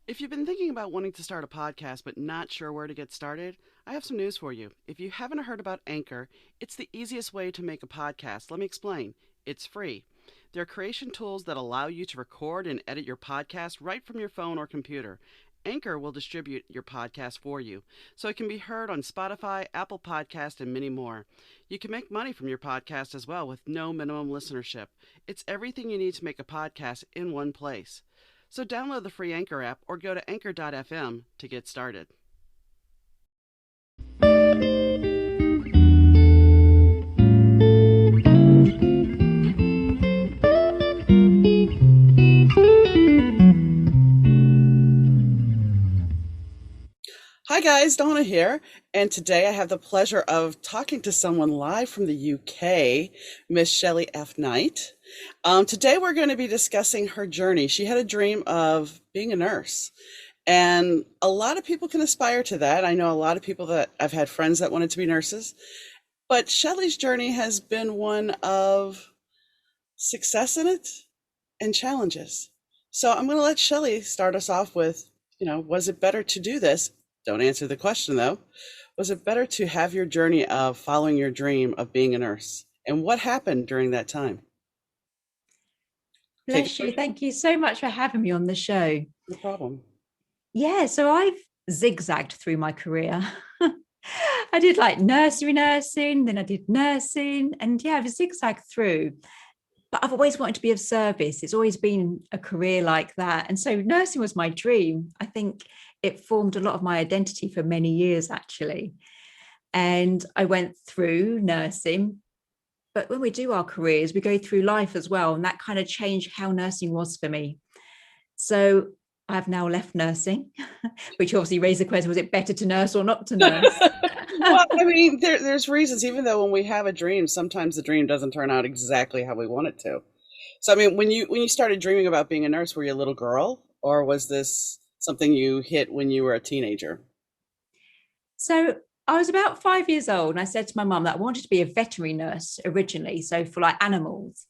If you've been thinking about wanting to start a podcast but not sure where to get started, I have some news for you. If you haven't heard about Anchor, it's the easiest way to make a podcast. Let me explain. It's free. There are creation tools that allow you to record and edit your podcast right from your phone or computer. Anchor will distribute your podcast for you, so it can be heard on Spotify, Apple Podcast, and many more. You can make money from your podcast as well with no minimum listenership. It's everything you need to make a podcast in one place. So download the free Anchor app or go to anchor.fm to get started. Hi guys, Donna here, and today I have the pleasure of talking to someone live from the UK, Miss Shelley F. Knight. Today we're going to be discussing her journey. She had a dream of being a nurse, and a lot of people can aspire to that. I know a lot of people that I've had friends that wanted to be nurses, but Shelley's journey has been one of success in it and challenges. So I'm going to let Shelley start us off with, was it better to do this? Don't answer the question though. Was it better to have your journey of following your dream of being a nurse? And what happened during that time? Take it Bless you. away. Thank you so much for having me on the show. No problem. Yeah, so I've zigzagged through my career. I did like nursery nursing, then I did nursing, and yeah, I've zigzagged through. But I've always wanted to be of service. It's always been a career like that. And so nursing was my dream. I think it formed a lot of my identity for many years, actually. And I went through nursing. But when we do our careers, we go through life as well. And that kind of changed how nursing was for me. So I've now left nursing, which obviously raised the question, was it better to nurse or not to nurse? Well, I mean, there's reasons, even though when we have a dream, sometimes the dream doesn't turn out exactly how we want it to. So, I mean, when you started dreaming about being a nurse, were you a little girl, or was this something you hit when you were a teenager? So I was about 5 years old and I said to my mum that I wanted to be a veterinary nurse originally, so for like animals.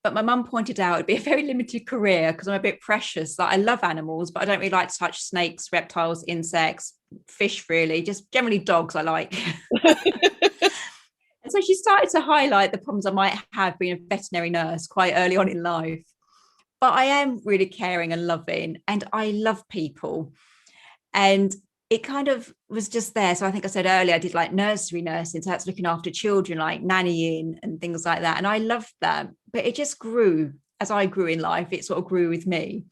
But my mum pointed out it'd be a very limited career because I'm a bit precious. Like I love animals, but I don't really like to touch snakes, reptiles, insects, fish, really, just generally dogs I like. And so she started to highlight the problems I might have being a veterinary nurse quite early on in life. But I am really caring and loving, and I love people. And it kind of was just there. So I think I said earlier, I did like nursery nursing. So that's looking after children, like nannying and things like that. And I loved that. But it just grew as I grew in life. It sort of grew with me.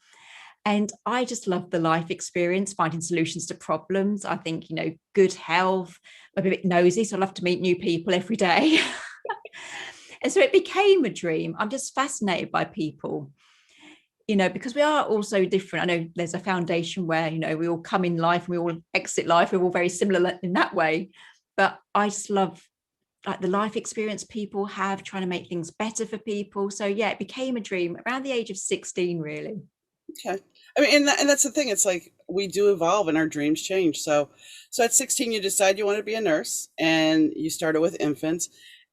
And I just love the life experience, finding solutions to problems. I think, good health. I'm a bit nosy, so I love to meet new people every day. And so it became a dream. I'm just fascinated by people, because we are all so different. I know there's a foundation where, we all come in life and we all exit life. We're all very similar in that way. But I just love like the life experience people have, trying to make things better for people. So yeah, it became a dream around the age of 16, really. Okay. I mean, and that's the thing. It's like we do evolve and our dreams change. So at 16, you decide you want to be a nurse, and you started with infants.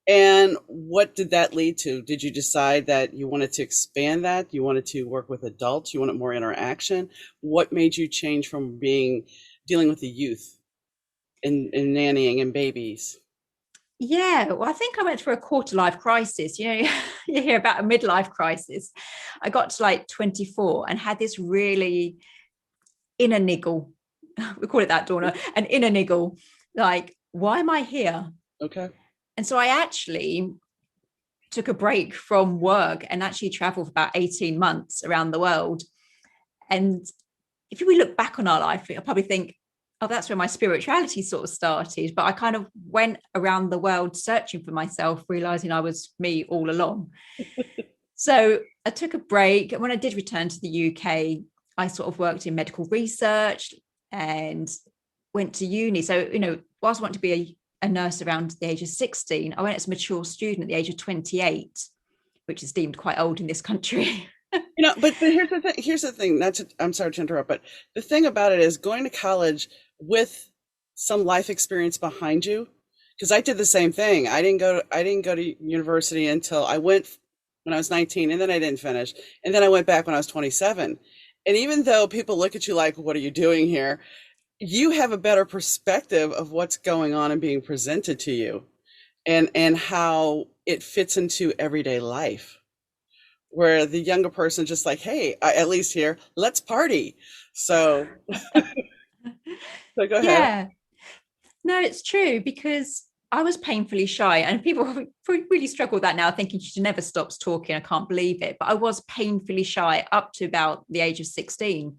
And what did that lead to? Did you decide that you wanted to expand that? You wanted to work with adults? You wanted more interaction? What made you change from dealing with the youth and nannying and babies? Yeah, well, I think I went through a quarter life crisis. You hear about a midlife crisis. I got to like 24 and had this really inner niggle. We call it that, Donna, an inner niggle. Like, why am I here? Okay. And so I actually took a break from work and actually traveled for about 18 months around the world. And if we look back on our life, I probably think, oh, that's where my spirituality sort of started. But I kind of went around the world searching for myself, realizing I was me all along. So I took a break. When I did return to the UK, I sort of worked in medical research and went to uni. So, whilst I wanted to be a nurse around the age of 16, I went as a mature student at the age of 28, which is deemed quite old in this country. But here's the thing. Here's the thing. I'm sorry to interrupt, but the thing about it is going to college with some life experience behind you. Because I did the same thing. I didn't go to university until I went when I was 19, and then I didn't finish, and then I went back when I was 27. And even though people look at you like, what are you doing here? You have a better perspective of what's going on and being presented to you, and how it fits into everyday life. Where the younger person just like, hey, at least here, let's party. So go ahead. Yeah, no, it's true because I was painfully shy, and people really struggle with that now, thinking she never stops talking. I can't believe it. But I was painfully shy up to about the age of 16.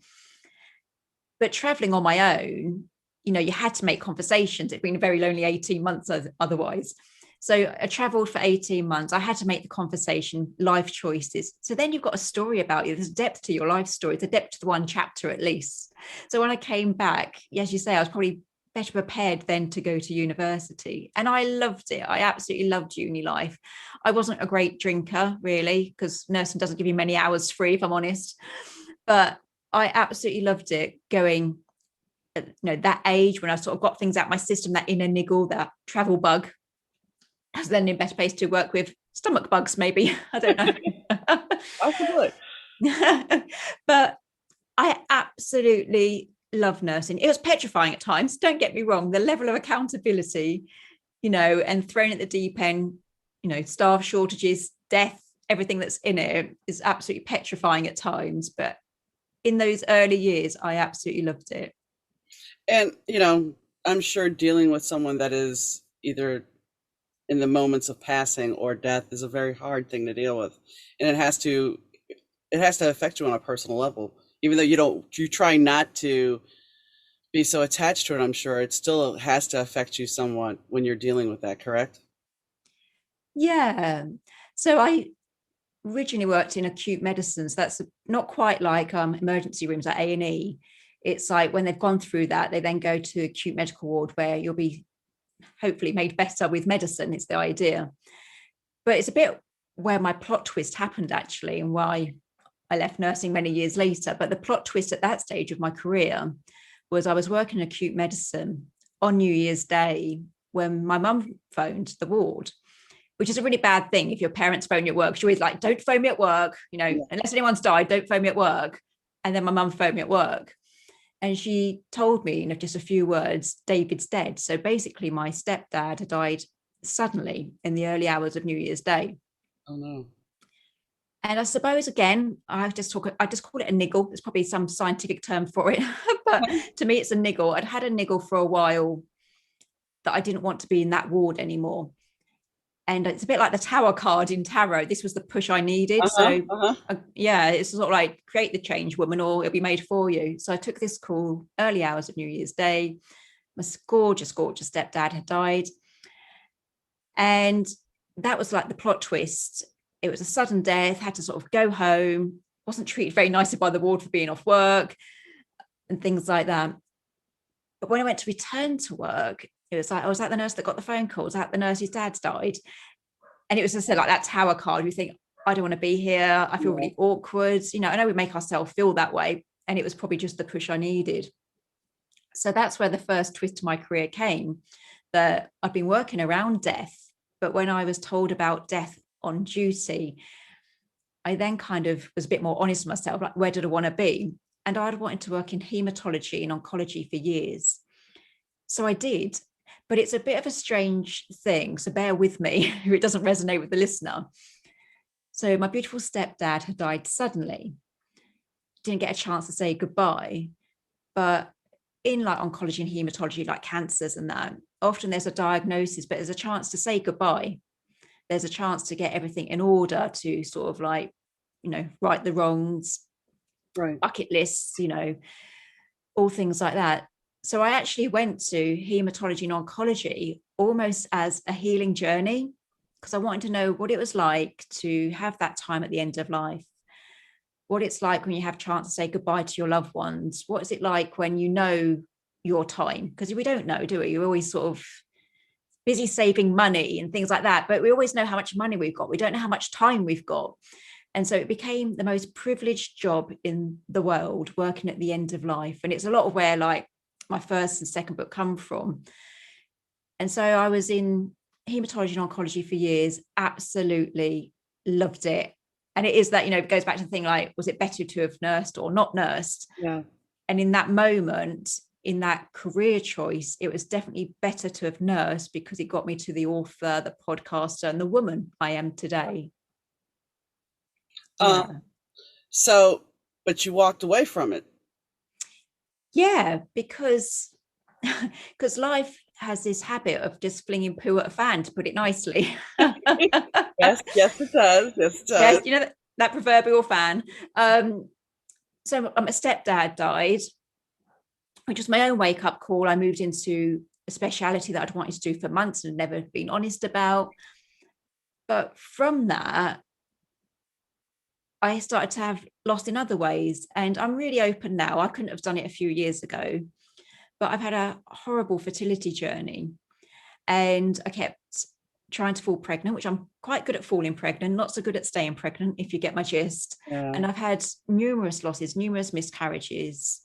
But traveling on my own, you had to make conversations. It'd been a very lonely 18 months otherwise. So I traveled for 18 months. I had to make the conversation, life choices. So then you've got a story about you. There's depth to your life story. There's a depth to one chapter at least. So when I came back, as you say, I was probably better prepared then to go to university. And I loved it. I absolutely loved uni life. I wasn't a great drinker, really, because nursing doesn't give you many hours free, if I'm honest. But I absolutely loved it going at that age when I sort of got things out my system, that inner niggle, that travel bug. I was then in a better place to work with stomach bugs, maybe. I don't Possibly. know. But I absolutely love nursing. It was petrifying at times, don't get me wrong. The level of accountability, and thrown at the deep end, staff shortages, death, everything that's in it is absolutely petrifying at times. But in those early years, I absolutely loved it. And, I'm sure dealing with someone that is either in the moments of passing or death is a very hard thing to deal with. And it has to affect you on a personal level. Even though you try not to be so attached to it, I'm sure it still has to affect you somewhat when you're dealing with that, correct? Yeah. So I originally worked in acute medicine. So that's not quite like emergency rooms at A&E. It's like when they've gone through that, they then go to acute medical ward where you'll be hopefully made better with medicine. It's the idea. But it's a bit where my plot twist happened, actually, and why I left nursing many years later. But the plot twist at that stage of my career was I was working in acute medicine on New Year's Day when my mum phoned the ward, which is a really bad thing if your parents phone you at work. She always like, don't phone me at work, Yeah. unless anyone's died, don't phone me at work. And then my mum phoned me at work. And she told me, just a few words, David's dead. So basically, my stepdad had died suddenly in the early hours of New Year's Day. Oh no. And I suppose again, I just call it a niggle. There's probably some scientific term for it, but to me, it's a niggle. I'd had a niggle for a while that I didn't want to be in that ward anymore. And it's a bit like the tower card in tarot. This was the push I needed. Uh-huh. So Uh-huh. yeah, it's sort of like create the change, woman, or it'll be made for you. So I took this call early hours of New Year's Day. My gorgeous, gorgeous stepdad had died. And that was like the plot twist. It was a sudden death, had to sort of go home, wasn't treated very nicely by the ward for being off work and things like that. But when I went to return to work, it was like, I was at the nurse that got the phone call. Was that the nurse whose dad's died? And it was just like that tower card. You think, I don't want to be here. I feel Yeah. really awkward. I know we make ourselves feel that way. And it was probably just the push I needed. So that's where the first twist to my career came, that I'd been working around death. But when I was told about death on duty, I then kind of was a bit more honest with myself, like, where did I want to be? And I'd wanted to work in hematology and oncology for years. So I did, but it's a bit of a strange thing. So bear with me if it doesn't resonate with the listener. So my beautiful stepdad had died suddenly. Didn't get a chance to say goodbye. But in like oncology and hematology, like cancers and that, often there's a diagnosis, but there's a chance to say goodbye. There's a chance to get everything in order, to sort of like, right the wrongs, Right. bucket lists, all things like that. So I actually went to hematology and oncology almost as a healing journey, because I wanted to know what it was like to have that time at the end of life, what it's like when you have a chance to say goodbye to your loved ones. What is it like when you know your time? Because we don't know, do we? You're always sort of busy saving money and things like that, but we always know how much money we've got. We don't know how much time we've got. And so it became the most privileged job in the world, working at the end of life. And it's a lot of where like my first and second book come from. And so I was in hematology and oncology for years, absolutely loved it. And it is that, it goes back to the thing like, was it better to have nursed or not nursed? Yeah. And in that moment, in that career choice, it was definitely better to have nursed because it got me to the author, the podcaster, and the woman I am today. Um, Yeah. so, but you walked away from it. Yeah, because life has this habit of just flinging poo at a fan, to put it nicely. Yes, yes, it does. Yes, it Yes, does. that proverbial fan. So my stepdad died, which was my own wake up call. I moved into a speciality that I'd wanted to do for months and never been honest about. But from that, I started to have lost in other ways. And I'm really open now. I couldn't have done it a few years ago, but I've had a horrible fertility journey. And I kept trying to fall pregnant, which I'm quite good at falling pregnant, not so good at staying pregnant, if you get my gist. Yeah. And I've had numerous losses, numerous miscarriages.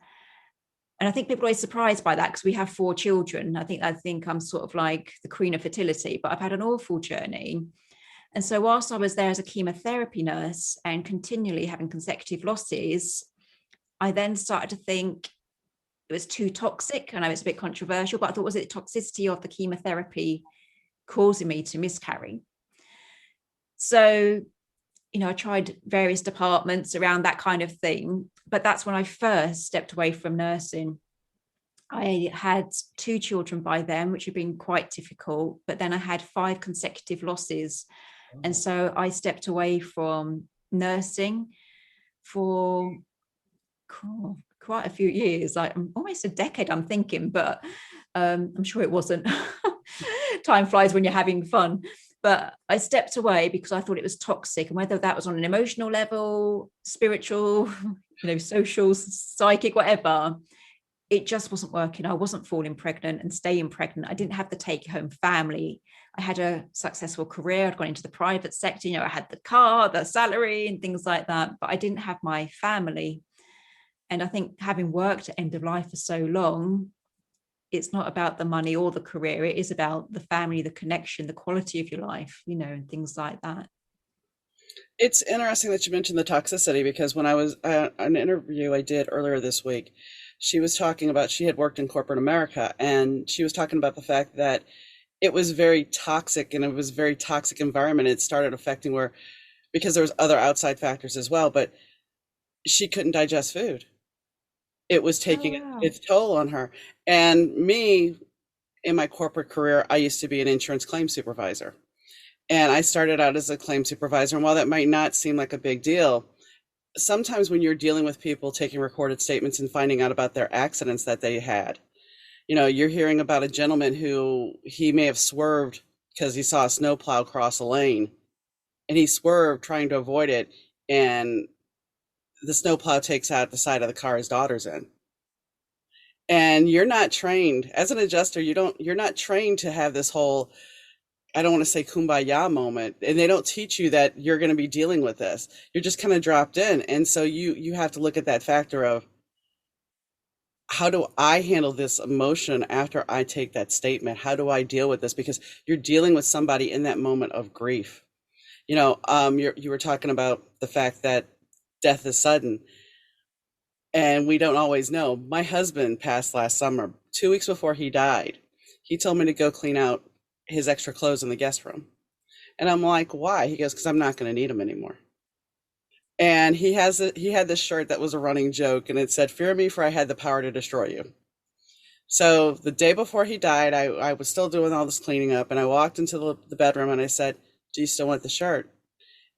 And I think people are always surprised by that because we have 4 children. I think I'm sort of like the queen of fertility, but I've had an awful journey. And so whilst I was there as a chemotherapy nurse and continually having consecutive losses, I then started to think it was too toxic. I know it's a bit controversial, but I thought, was it toxicity of the chemotherapy causing me to miscarry? So, I tried various departments around that kind of thing, but that's when I first stepped away from nursing. I had 2 children by then, which had been quite difficult, but then I had 5 consecutive losses. And so I stepped away from nursing for quite a few years, like almost a decade, I'm thinking, but I'm sure it wasn't. Time flies when you're having fun. But I stepped away because I thought it was toxic. And whether that was on an emotional level, spiritual, social, psychic, whatever, it just wasn't working. I wasn't falling pregnant and staying pregnant. I didn't have the take home family. I had a successful career. I'd gone into the private sector. I had the car, the salary, and things like that. But I didn't have my family. And I think having worked at end of life for so long, it's not about the money or the career. It is about the family, the connection, the quality of your life, and things like that. It's interesting that you mentioned the toxicity because when I was an interview I did earlier this week, she was talking about she had worked in corporate America and she was talking about the fact that it was very toxic and it was a very toxic environment. It started affecting where because there was other outside factors as well, but she couldn't digest food. It was Oh, taking wow. its toll on her. And me, in my corporate career, I used to be an insurance claim supervisor. And I started out as a claim supervisor. And while that might not seem like a big deal, sometimes when you're dealing with people taking recorded statements and finding out about their accidents that they had, you're hearing about a gentleman who he may have swerved because he saw a snowplow cross a lane and he swerved trying to avoid it. And the snowplow takes out the side of the car his daughter's in. And you're not trained as an adjuster, you're not trained to have this whole I don't want to say kumbaya moment, and they don't teach you that you're going to be dealing with this. You're just kind of dropped in, and so you have to look at that factor of how do I handle this emotion after I take that statement? How do I deal with this? Because you're dealing with somebody in that moment of grief. You were talking about the fact that death is sudden, and we don't always know. My husband passed last summer, 2 weeks before he died. He told me to go clean out his extra clothes in the guest room. And I'm like, why? He goes, because I'm not going to need them anymore. And he had this shirt that was a running joke, and it said, "Fear me, for I had the power to destroy you." So the day before he died, I was still doing all this cleaning up, and I walked into the bedroom and I said, "Do you still want the shirt?"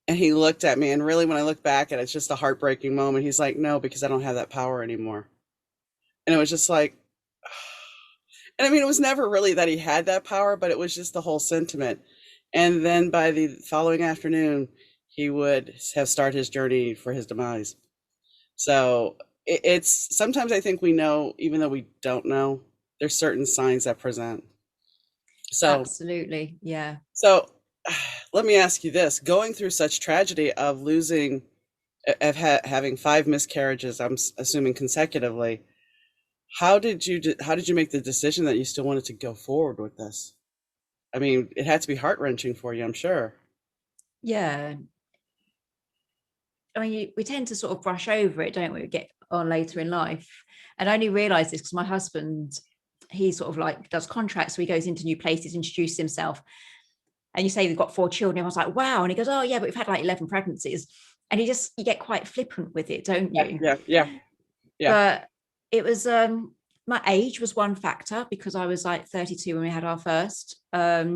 And he looked at me, and really, when I look back at it, it's just a heartbreaking moment. He's like, "No, because I don't have that power anymore." And it was just like, and I mean, it was never really that he had that power, but it was just the whole sentiment. And then by the following afternoon, he would have started his journey for his demise. So it's sometimes I think we know, even though we don't know, there's certain signs that present. So, Absolutely. Yeah. so let me ask you this: going through such tragedy of losing, having 5 miscarriages, assuming consecutively, how did you make the decision that you still wanted to go forward with this? I mean, it had to be heart wrenching for you, I'm sure. Yeah. I mean, we tend to sort of brush over it, don't we? We get on later in life. And I only realized this because my husband, he sort of like does contracts. So he goes into new places, introduces himself. And you say they've got 4 children. I was like, wow. And he goes, oh, yeah, but we've had like 11 pregnancies. And you get quite flippant with it, don't Yeah, you? yeah, yeah, yeah, But it was, my age was one factor because I was like 32 when we had our first. But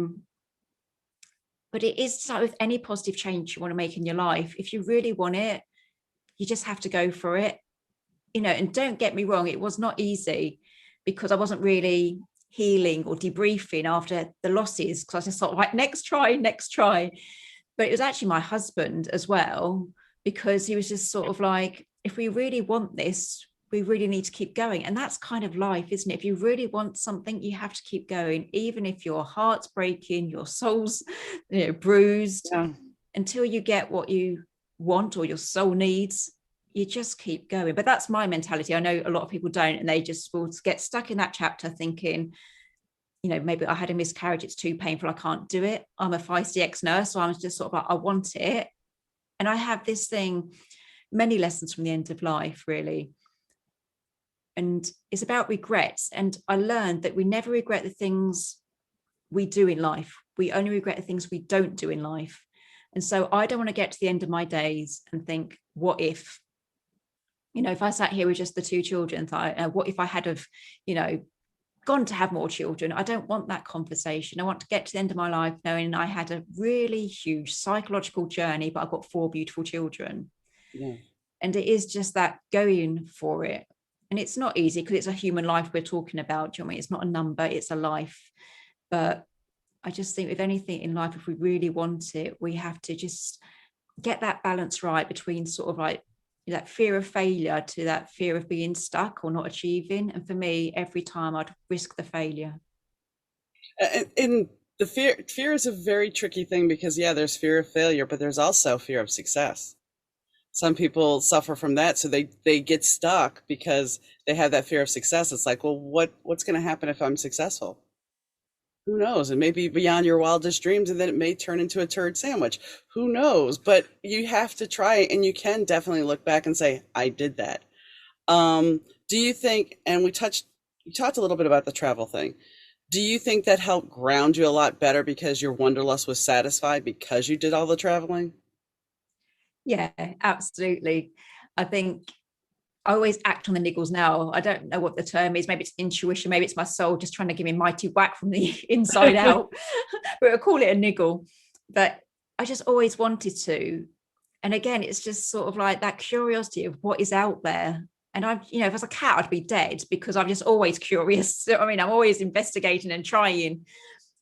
it is like with any positive change you want to make in your life, if you really want it, you just have to go for it. And don't get me wrong, it was not easy because I wasn't really healing or debriefing after the losses, because I was just sort of like, next try, next try. But it was actually my husband as well, because he was just sort of like, if we really want this, we really need to keep going. And that's kind of life, isn't it? If you really want something, you have to keep going, even if your heart's breaking, your soul's bruised, yeah. until you get what you want or your soul needs. You just keep going. But that's my mentality. I know a lot of people don't, and they just will get stuck in that chapter thinking, maybe I had a miscarriage, it's too painful, I can't do it. I'm a feisty ex-nurse, so I was just sort of like, I want it. And I have this thing, many lessons from the end of life, really. And it's about regrets. And I learned that we never regret the things we do in life. We only regret the things we don't do in life. And so I don't want to get to the end of my days and think, what if? If I sat here with just the 2 children, what if I had have, gone to have more children? I don't want that conversation. I want to get to the end of my life knowing I had a really huge psychological journey, but I've got 4 beautiful children. Yeah. And it is just that going for it. And it's not easy because it's a human life we're talking about. Do you know what I mean? It's not a number, it's a life. But I just think with anything in life, if we really want it, we have to just get that balance right between sort of like that fear of failure to that fear of being stuck or not achieving. And for me, every time I'd risk the failure. And the fear is a very tricky thing because yeah, there's fear of failure, but there's also fear of success. Some people suffer from that, so they get stuck because they have that fear of success. It's like, well, what's going to happen if I'm successful? Who knows? It may be beyond your wildest dreams, and then it may turn into a turd sandwich. Who knows? But you have to try it, and you can definitely look back and say, I did that. Do you think, and you talked a little bit about the travel thing. Do you think that helped ground you a lot better because your wanderlust was satisfied because you did all the traveling? Yeah, absolutely. I think I always act on the niggles now. I don't know what the term is. Maybe it's intuition. Maybe it's my soul just trying to give me a mighty whack from the inside out. But we'll call it a niggle. But I just always wanted to. And again, it's just sort of like that curiosity of what is out there. And if I was a cat, I'd be dead because I'm just always curious. So, I mean, I'm always investigating and trying.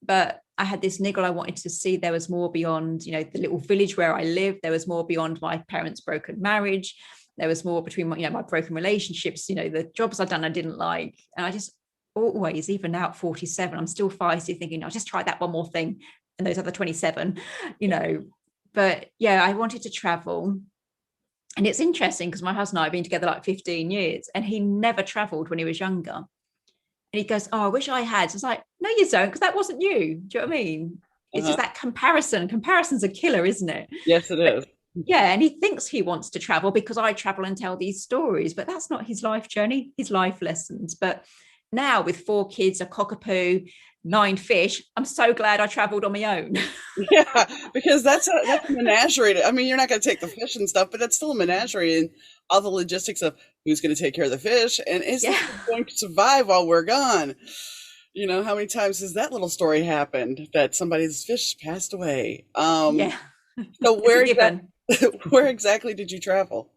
But I had this niggle. I wanted to see there was more beyond, the little village where I lived. There was more beyond my parents' broken marriage. There was more between my broken relationships, the jobs I'd done I didn't like. And I just always, even now at 47, I'm still feisty thinking, I'll just try that one more thing. And those other 27, But yeah, I wanted to travel. And it's interesting because my husband and I have been together like 15 years and he never traveled when he was younger. And he goes, oh, I wish I had. So I was like, no, you don't, because that wasn't you. Do you know what I mean? It's Uh-huh. just that comparison. Comparison's a killer, isn't it? Yes, it But is. yeah, and he thinks he wants to travel because I travel and tell these stories, but that's not his life journey, his life lessons. But now with 4 kids, a cockapoo, 9 fish, I'm so glad I traveled on my own. Yeah, because that's a menagerie. I mean, you're not going to take the fish and stuff, but it's still a menagerie and all the logistics of who's going to take care of the fish and is the Yeah. fish going to survive while we're gone? How many times has that little story happened that somebody's fish passed away? Yeah. So It's a given. where exactly did you travel?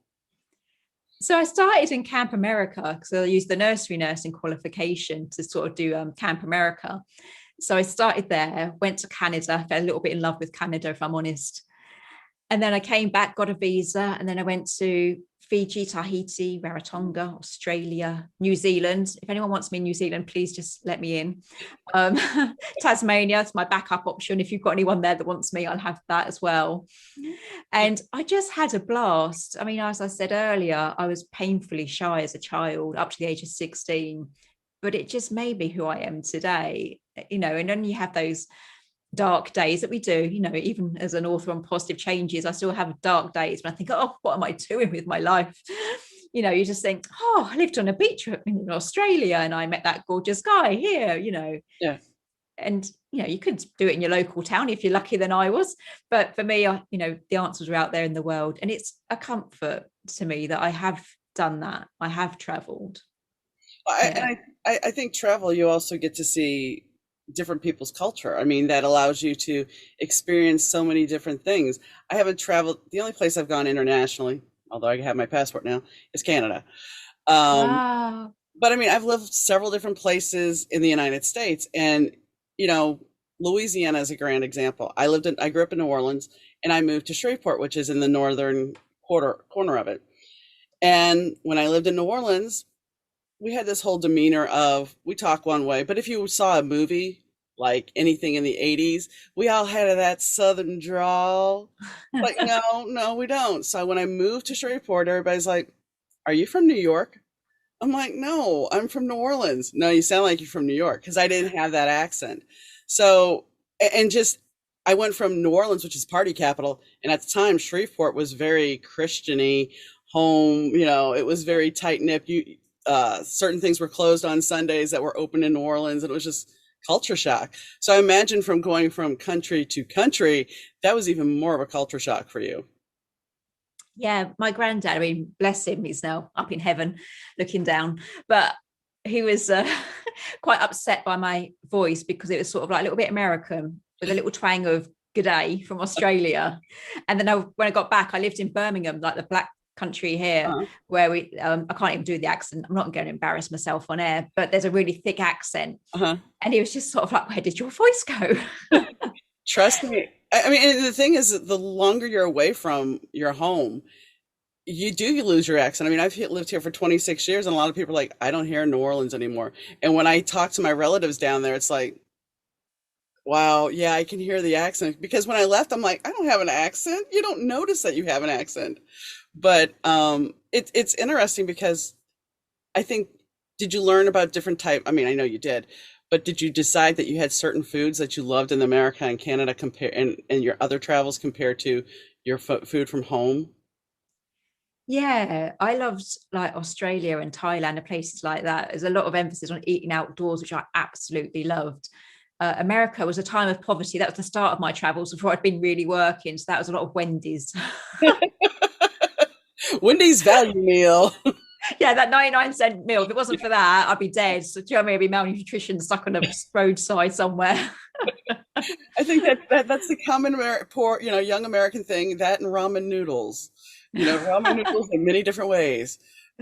So I started in Camp America because I used the nursery nursing qualification to sort of do Camp America. So I started there, went to Canada, fell a little bit in love with Canada, if I'm honest. And then I came back, got a visa, and then I went to Fiji, Tahiti, Rarotonga, Australia, New Zealand. If anyone wants me in New Zealand, please just let me in. Um, Tasmania is my backup option. If you've got anyone there that wants me, I'll have that as well. And I just had a blast. I mean, as I said earlier, I was painfully shy as a child up to the age of 16, but it just made me who I am today. And then you have those dark days that we do, even as an author on positive changes, I still have dark days when I think, oh, what am I doing with my life? You just think, oh, I lived on a beach in Australia and I met that gorgeous guy here, Yeah. and you could do it in your local town if you're lucky than I was. But for me, the answers are out there in the world, and it's a comfort to me that I have done that. I have traveled. Yeah. I think travel, you also get to see different people's culture. I mean, that allows you to experience so many different things. I haven't traveled, the only place I've gone internationally, although I have my passport now, is Canada. Um, Wow. but I mean, I've lived several different places in the United States, and you know, Louisiana is a grand example. I grew up in New Orleans, and I moved to Shreveport, which is in the northern corner of it. And when I lived in New Orleans, we had this whole demeanor of we talk one way, but if you saw a movie like anything in the 80s, we all had that southern drawl. Like, no, no, we don't. So when I moved to Shreveport, everybody's like, "Are you from New York?" I'm like, "No, I'm from New Orleans." "No, you sound like you're from New York," because I didn't have that accent. So, and just I went from New Orleans, which is party capital, and at the time Shreveport was very Christiany home. It was very tight knit. Certain things were closed on Sundays that were open in New Orleans, and it was just culture shock. So I imagine from going from country to country, that was even more of a culture shock for you. Yeah, my granddad, I mean, bless him, he's now up in heaven looking down. But he was quite upset by my voice because it was sort of like a little bit American with a little twang of good day from Australia. And then when I got back, I lived in Birmingham, like the black country here, Uh-huh. where I can't even do the accent. I'm not going to embarrass myself on air, but there's a really thick accent. Uh-huh. And he was just sort of like, where did your voice go? Trust me. I mean, and the thing is that the longer you're away from your home, you do lose your accent. I mean, I've lived here for 26 years, and a lot of people are like, I don't hear New Orleans anymore. And when I talk to my relatives down there, it's like, wow, yeah, I can hear the accent. Because when I left, I'm like, I don't have an accent. You don't notice that you have an accent. But it's interesting because I think, did you learn about different type? I mean, I know you did, but did you decide that you had certain foods that you loved in America and Canada compare and your other travels compared to your food from home? Yeah, I loved like Australia and Thailand and places like that. There's a lot of emphasis on eating outdoors, which I absolutely loved. America was a time of poverty. That was the start of my travels before I'd been really working. So that was a lot of Wendy's. Wendy's value meal. Yeah, that 99-cent meal. If it wasn't for that, I'd be dead. So, do you know what I mean? I'd be malnutrition stuck on a roadside somewhere. I think that's the common poor, young American thing, that and ramen noodles. Ramen noodles in many different ways.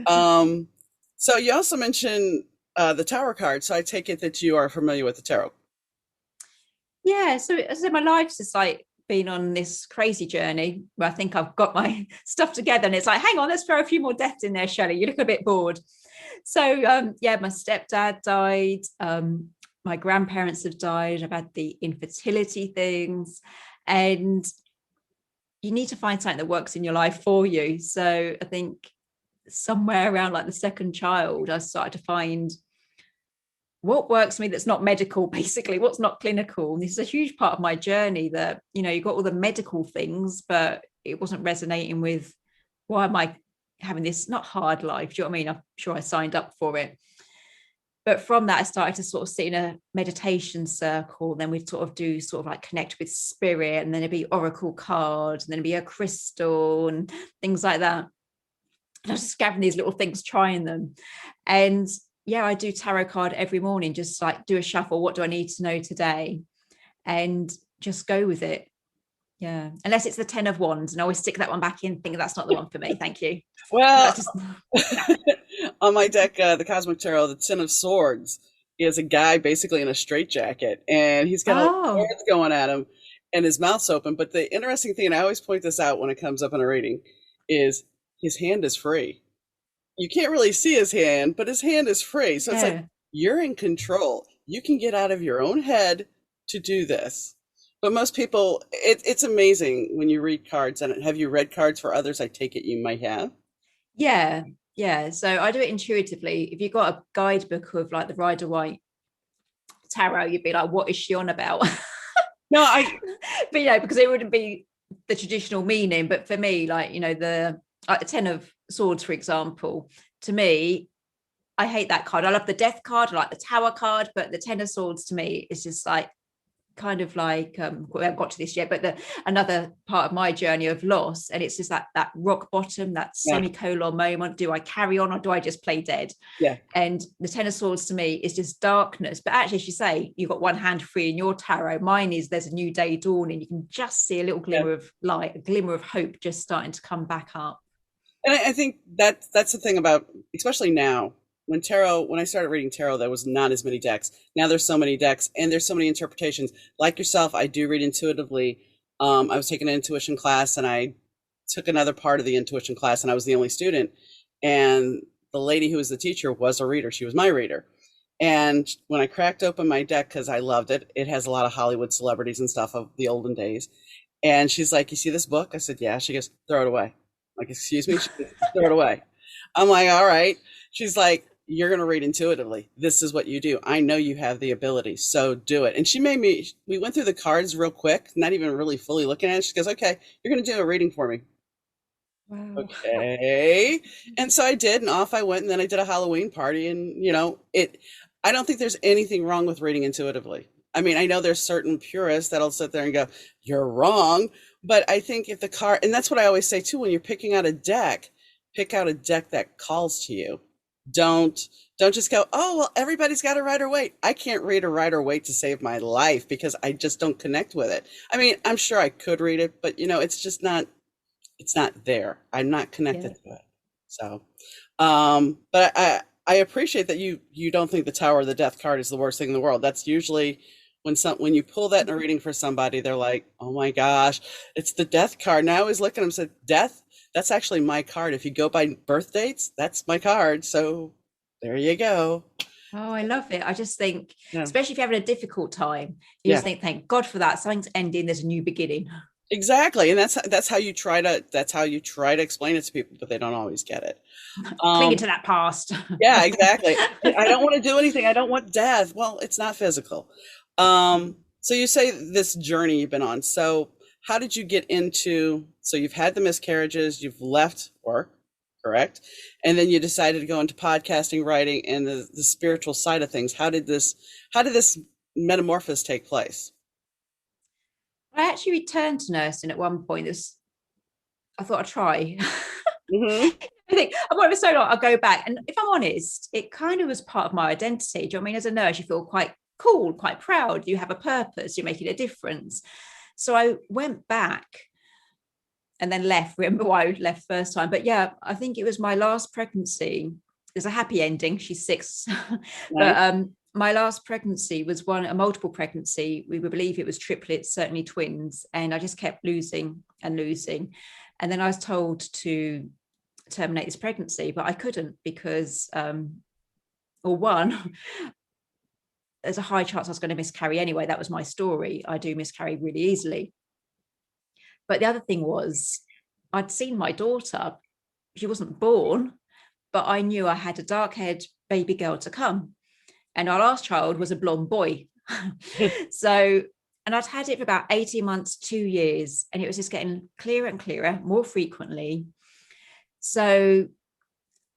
Um, so you also mentioned the tarot card. So I take it that you are familiar with the tarot. Yeah, so as I said, my life's just like been on this crazy journey where I think I've got my stuff together, and it's like, hang on, let's throw a few more deaths in there, Shelley. You look a bit bored. So yeah, my stepdad died. My grandparents have died. I've had the infertility things, and you need to find something that works in your life for you. So I think somewhere around like the second child, I started to find what works for me that's not medical, basically, what's not clinical. And this is a huge part of my journey that, you got all the medical things, but it wasn't resonating with why am I having this not hard life? Do you know what I mean? I'm sure I signed up for it. But from that, I started to sort of sit in a meditation circle. Then we'd sort of do sort of like connect with spirit, and then it'd be oracle cards, and then it'd be a crystal and things like that. And I was just gathering these little things, trying them. And yeah, I do tarot card every morning, just like do a shuffle. What do I need to know today? And just go with it. Yeah. Unless it's the 10 of Wands, and I always stick that one back in, thinking that's not the one for me. Thank you. Well, That's just, no. on my deck, the Cosmic Tarot, the Ten of Swords is a guy basically in a straitjacket, and he's got all the Oh, swords going at him, and his mouth's open. But the interesting thing, and I always point this out when it comes up in a reading, is his hand is free. You can't really see his hand, but his hand is free. So it's like yeah. you're in control. You can get out of your own head to do this. But most people, it's amazing when you read cards. And have you read cards for others? I take it you might have. Yeah. Yeah. So I do it intuitively. If you've got a guidebook of like the Rider Waite tarot, you'd be like, what is she on about? No, I But because it wouldn't be the traditional meaning. But for me, like, the Ten of Swords, for example, to me, I hate that card. I love the Death card, I like the Tower card, but the Ten of Swords to me is just like, kind of like, we haven't got to this yet, but another part of my journey of loss, and it's just that rock bottom, that yeah, semicolon moment. Do I carry on or do I just play dead? yeah, And the Ten of Swords to me is just darkness. But actually, as you say, you've got one hand free in your tarot. Mine is there's a new day dawning. You can just see a little yeah. glimmer of light, a glimmer of hope just starting to come back up. And I think that's the thing about, especially now, when I started reading tarot, there was not as many decks. Now there's so many decks and there's so many interpretations. Like yourself, I do read intuitively. I was taking an intuition class and I took another part of the intuition class and I was the only student. And the lady who was the teacher was a reader. She was my reader. And when I cracked open my deck, because I loved it, it has a lot of Hollywood celebrities and stuff of the olden days. And she's like, "You see this book?" I said, "Yeah." She goes, "Throw it away." I'm like, "Excuse me?" She goes, "Throw it away." I'm like, "All right." She's like, "You're going to read intuitively. This is what you do. I know you have the ability, so do it." And she made me, we went through the cards real quick, not even really fully looking at it. She goes, "Okay, you're going to do a reading for me." Wow. Okay. And so I did, and off I went, and then I did a Halloween party, and I don't think there's anything wrong with reading intuitively. I mean, I know there's certain purists that'll sit there and go, "You're wrong." But I think if the card, and that's what I always say too, when you're picking out a deck, pick out a deck that calls to you. Don't don't just go, "Oh, well, everybody's got a rider Waite." I can't read a rider Waite to save my life because I just don't connect with it. I mean, I'm sure I could read it, but it's just not there. I'm not Yeah. connected to it. So, but I appreciate that you don't think the Tower of the Death card is the worst thing in the world. That's usually when you pull that in a reading for somebody, they're like, "Oh my gosh, it's the Death card." Now I always look at them and say, "Death, that's actually my card. If you go by birth dates, that's my card." So there you go. Oh, I love it. I just think, Yeah. especially if you're having a difficult time, you just Yeah. think, thank God for that. Something's ending, there's a new beginning. Exactly. And that's how you try to explain it to people, but they don't always get it. Clinging Um, to that past. Yeah, exactly. I don't want to do anything. I don't want death. Well, it's not physical. So you say this journey you've been on. So how did you get so you've had the miscarriages, you've left work, correct? And then you decided to go into podcasting, writing, and the spiritual side of things. How did this metamorphosis take place? I actually returned to nursing at one point. I thought I'd try. Hmm. I think I've worked for so long, I'll go back. And if I'm honest, it kind of was part of my identity. Do you know what I mean? As a nurse, you feel quite cool, quite proud. You have a purpose, you're making a difference. So I went back and then left. Remember why I left first time? But yeah, I think it was my last pregnancy. There's a happy ending. She's 6. But Nice. my last pregnancy was a multiple pregnancy. We would believe it was triplets, certainly twins. And I just kept losing and losing. And then I was told to terminate this pregnancy, but I couldn't because, or one, there's a high chance I was going to miscarry anyway. That was my story. I do miscarry really easily. But the other thing was, I'd seen my daughter. She wasn't born, but I knew I had a dark haired baby girl to come. And our last child was a blonde boy. So, and I'd had it for about 18 months, 2 years, and it was just getting clearer and clearer more frequently. So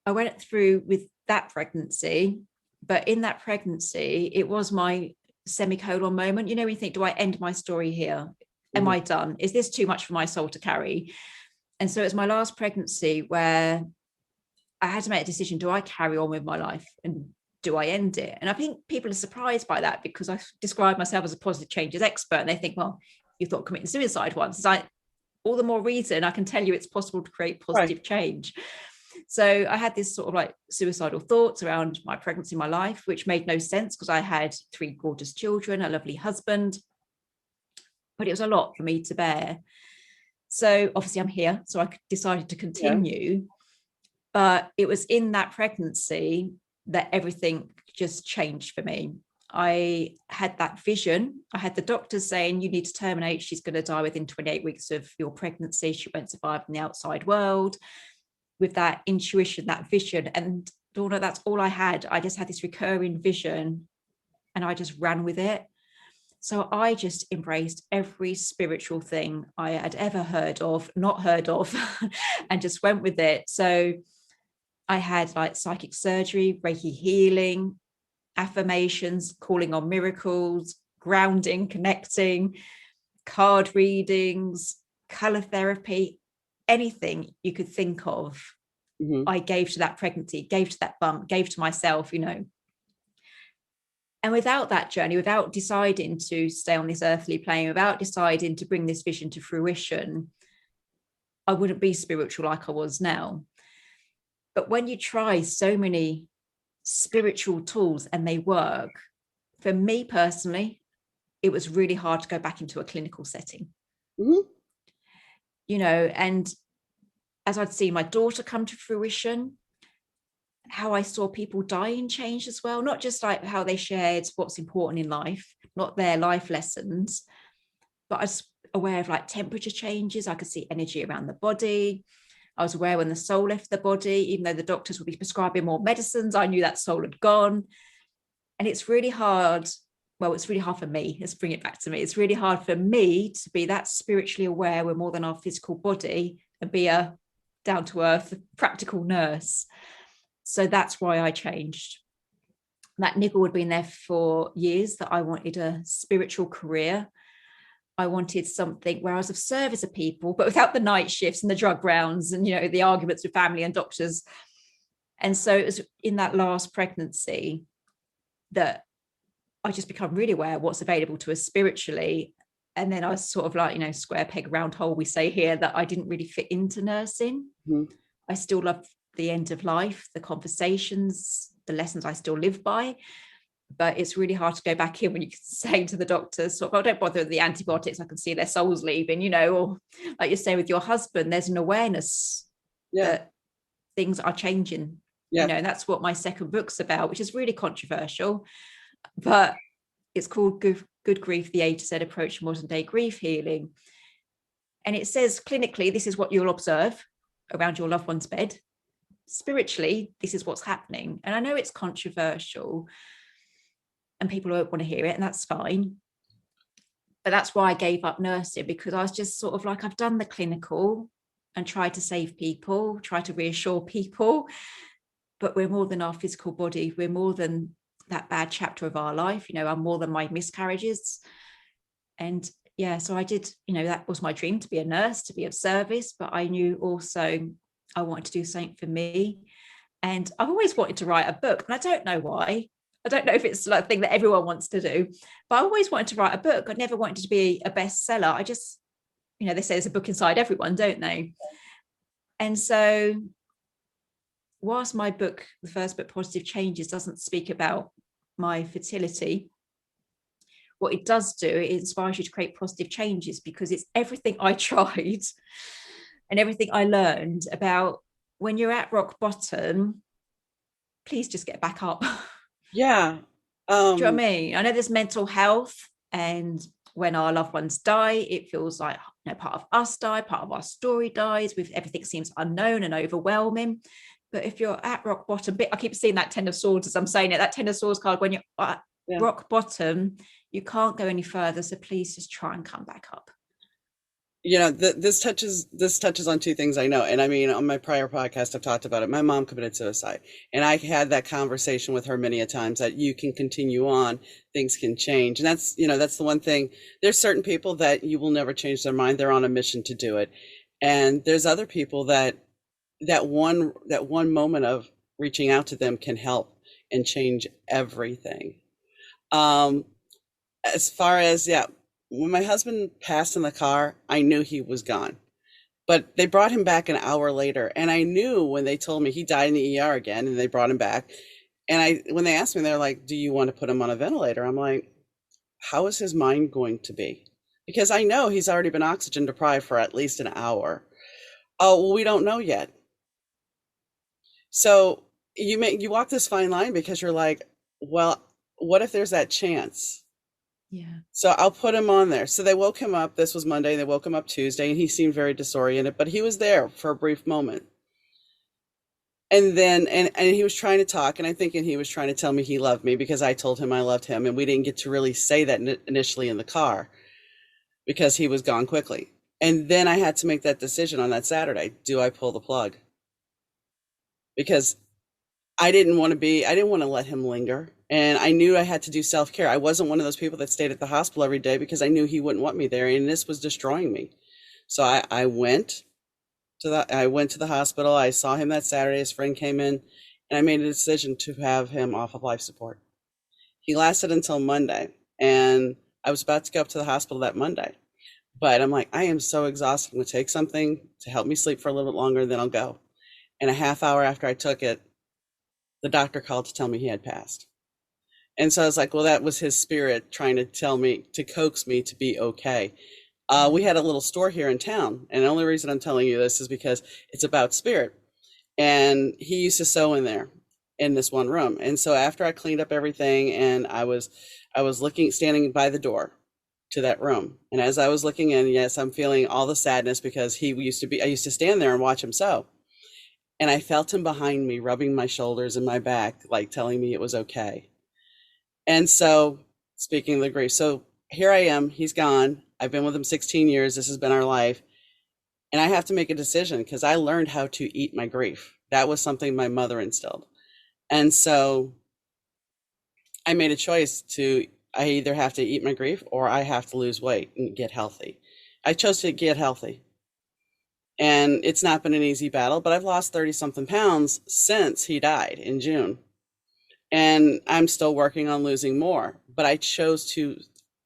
I went through with that pregnancy, but in that pregnancy, it was my semicolon moment. When you think, do I end my story here? Am Mhm. I done? Is this too much for my soul to carry? And so it's my last pregnancy where I had to make a decision. Do I carry on with my life and do I end it? And I think people are surprised by that because I describe myself as a positive changes expert. And they think, well, you thought committing suicide once. It's like, all the more reason I can tell you it's possible to create Right. positive change. So I had this sort of like suicidal thoughts around my pregnancy, my life, which made no sense because I had 3 gorgeous children, a lovely husband, but it was a lot for me to bear. So obviously I'm here, so I decided to Yeah. continue. But it was in that pregnancy that everything just changed for me. I had that vision. I had the doctors saying, you need to terminate. She's going to die within 28 weeks of your pregnancy. She won't survive in the outside world. With that intuition, that vision. And Donna, that's all I had. I just had this recurring vision and I just ran with it. So I just embraced every spiritual thing I had ever heard of, not heard of, and just went with it. So I had like psychic surgery, Reiki healing, affirmations, calling on miracles, grounding, connecting, card readings, color therapy, anything you could think of. Hmm. I gave to that pregnancy, gave to that bump, gave to myself, And without that journey, without deciding to stay on this earthly plane, without deciding to bring this vision to fruition, I wouldn't be spiritual like I was now. But when you try so many spiritual tools and they work, for me personally, it was really hard to go back into a clinical setting, Hmm. and as I'd seen my daughter come to fruition, how I saw people dying changed as well, not just like how they shared what's important in life, not their life lessons, but I was aware of like temperature changes. I could see energy around the body. I was aware when the soul left the body, even though the doctors would be prescribing more medicines, I knew that soul had gone. And it's really hard. Well, it's really hard for me. Let's bring it back to me. It's really hard for me to be that spiritually aware we're more than our physical body and be a down to earth, practical nurse. So that's why I changed. That niggle had been there for years that I wanted a spiritual career. I wanted something where I was of service to people, but without the night shifts and the drug rounds and, the arguments with family and doctors. And so it was in that last pregnancy that I just become really aware of what's available to us spiritually. And then I was sort of like, square peg, round hole, we say here, that I didn't really fit into nursing. Hmm. I still love the end of life, the conversations, the lessons I still live by. But it's really hard to go back in when you can say to the doctors, sort of, oh, don't bother with the antibiotics, I can see their souls leaving, or like you say with your husband, there's an awareness Yeah. that things are changing, Yeah. and that's what my second book's about, which is really controversial, but it's called Good Grief, the A to Z approach to modern day grief healing. And it says clinically, this is what you'll observe around your loved one's bed. Spiritually, this is what's happening. And I know it's controversial and people don't want to hear it, and that's fine. But that's why I gave up nursing, because I was just sort of like, I've done the clinical and tried to save people, try to reassure people, but we're more than our physical body. We're more than that bad chapter of our life. I'm more than my miscarriages. And yeah, so I did, that was my dream, to be a nurse, to be of service, but I knew also I wanted to do something for me. And I've always wanted to write a book, and I don't know why. I don't know if it's like a thing that everyone wants to do, but I always wanted to write a book. I never wanted to be a bestseller. I just, they say there's a book inside everyone, don't they? And so whilst my book, the first book, Positive Changes, doesn't speak about my fertility, what it does do, it inspires you to create positive changes, because it's everything I tried and everything I learned about when you're at rock bottom, please just get back up. Yeah. Do you know what I mean? I know there's mental health, and when our loved ones die, it feels like part of us die, part of our story dies, with everything seems unknown and overwhelming. But if you're at rock bottom, I keep seeing that Ten of Swords as I'm saying it, that Ten of Swords card, when you're at Yeah. rock bottom, you can't go any further. So please just try and come back up. This touches on two things I know. And I mean, on my prior podcast, I've talked about it. My mom committed suicide, and I had that conversation with her many a times, that you can continue on, things can change. And that's the one thing. There's certain people that you will never change their mind. They're on a mission to do it. And there's other people that one moment of reaching out to them can help and change everything. Um, as far as, yeah, when my husband passed in the car, I knew he was gone. But they brought him back an hour later, and I knew when they told me he died in the ER again, and they brought him back. And when they asked me, they're like, "Do you want to put him on a ventilator?" I'm like, "How is his mind going to be?" Because I know he's already been oxygen deprived for at least an hour. Oh, well, we don't know yet. So you walk this fine line, because you're like, well, what if there's that chance? Yeah. So I'll put him on there. So they woke him up. This was Monday. They woke him up Tuesday, and he seemed very disoriented, but he was there for a brief moment. And then, and he was trying to talk, and I'm thinking he was trying to tell me he loved me because I told him I loved him, and we didn't get to really say that initially in the car because he was gone quickly. And then I had to make that decision on that Saturday. Do I pull the plug? Because I didn't want to let him linger. And I knew I had to do self-care. I wasn't one of those people that stayed at the hospital every day because I knew he wouldn't want me there, and this was destroying me. So I went I went to the hospital. I saw him that Saturday. His friend came in, and I made a decision to have him off of life support. He lasted until Monday, and I was about to go up to the hospital that Monday. But I'm like, I am so exhausted. I'm going to take something to help me sleep for a little bit longer, then I'll go. And a half hour after I took it, the doctor called to tell me he had passed. And so I was like, well, that was his spirit trying to tell me, to coax me to be okay. We had a little store here in town. And the only reason I'm telling you this is because it's about spirit. And he used to sew in there in this one room. And so after I cleaned up everything and I was looking, standing by the door to that room. And as I was looking in, yes, I'm feeling all the sadness because I used to stand there and watch him sew. And I felt him behind me, rubbing my shoulders and my back, like telling me it was okay. And so, speaking of the grief, so here I am, he's gone. I've been with him 16 years. This has been our life. And I have to make a decision because I learned how to eat my grief. That was something my mother instilled. And so I made a choice I either have to eat my grief or I have to lose weight and get healthy. I chose to get healthy. And it's not been an easy battle, but I've lost 30 something pounds since he died in June. And I'm still working on losing more, but I chose to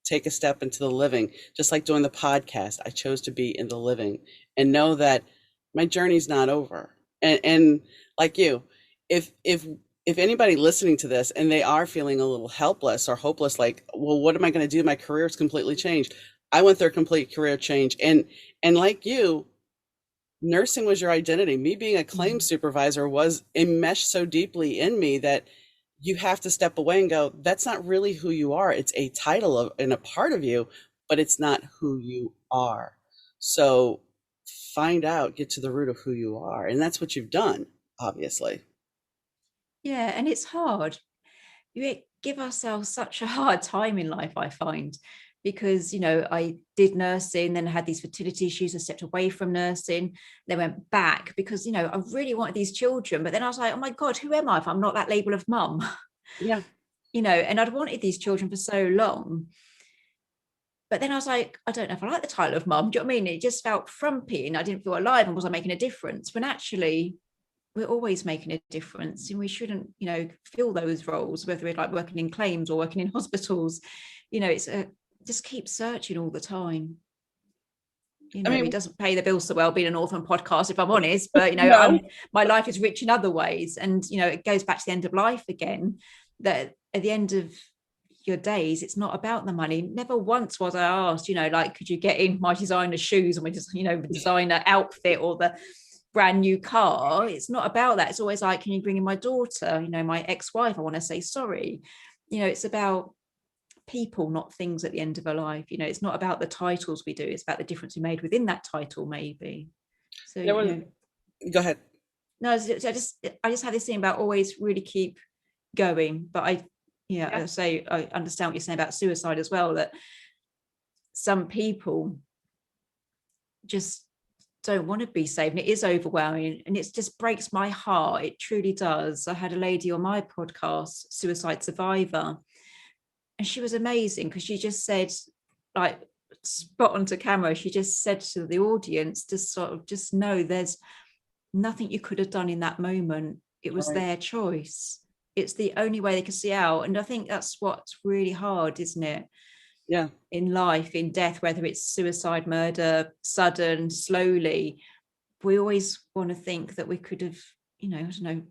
take a step into the living, just like doing the podcast. I chose to be in the living and know that my journey's not over. And like you, if anybody listening to this and they are feeling a little helpless or hopeless, like, well, what am I going to do? My career's completely changed. I went through a complete career change. And like you, nursing was your identity. Me being a claims supervisor was enmeshed so deeply in me that you have to step away and go, that's not really who you are. It's a title and a part of you, but it's not who you are. So find out, get to the root of who you are. And that's what you've done, obviously. Yeah, and it's hard. We give ourselves such a hard time in life, I find, because I did nursing, then had these fertility issues. I stepped away from nursing, then went back because I really wanted these children, but then I was like, oh my god, who am I if I'm not that label of mum? Yeah. And I'd wanted these children for so long, but then I was like, I don't know if I like the title of mum. Do you know what I mean? It just felt frumpy and I didn't feel alive, and was I making a difference when actually we're always making a difference, and we shouldn't fill those roles, whether we're like working in claims or working in hospitals. It's just keep searching all the time. I mean, It doesn't pay the bills so well being an author and podcast, if I'm honest, but no. my life is rich in other ways. And it goes back to the end of life again, that at the end of your days, it's not about the money. Never once was I asked, like, could you get in my designer shoes or my designer outfit or the brand new car? It's not about that. It's always like, can you bring in my daughter, my ex-wife? I want to say sorry. It's about people, not things at the end of a life. It's not about the titles we do, it's about the difference we made within that title, maybe. So There was, go ahead. no, I just have this thing about always really keep going. But Yeah. I understand what you're saying about suicide as well, that some people just don't want to be saved, and it is overwhelming, and it just breaks my heart. It truly does. I had a lady on my podcast, suicide survivor, and she was amazing because she just said, like, spot onto camera, she just said to the audience, just sort of just know there's nothing you could have done in that moment. It was Right. their choice. It's the only way they could see out. And I think that's what's really hard, isn't it? Yeah. In life, in death, whether it's suicide, murder, sudden, slowly, we always want to think that we could have, I don't know,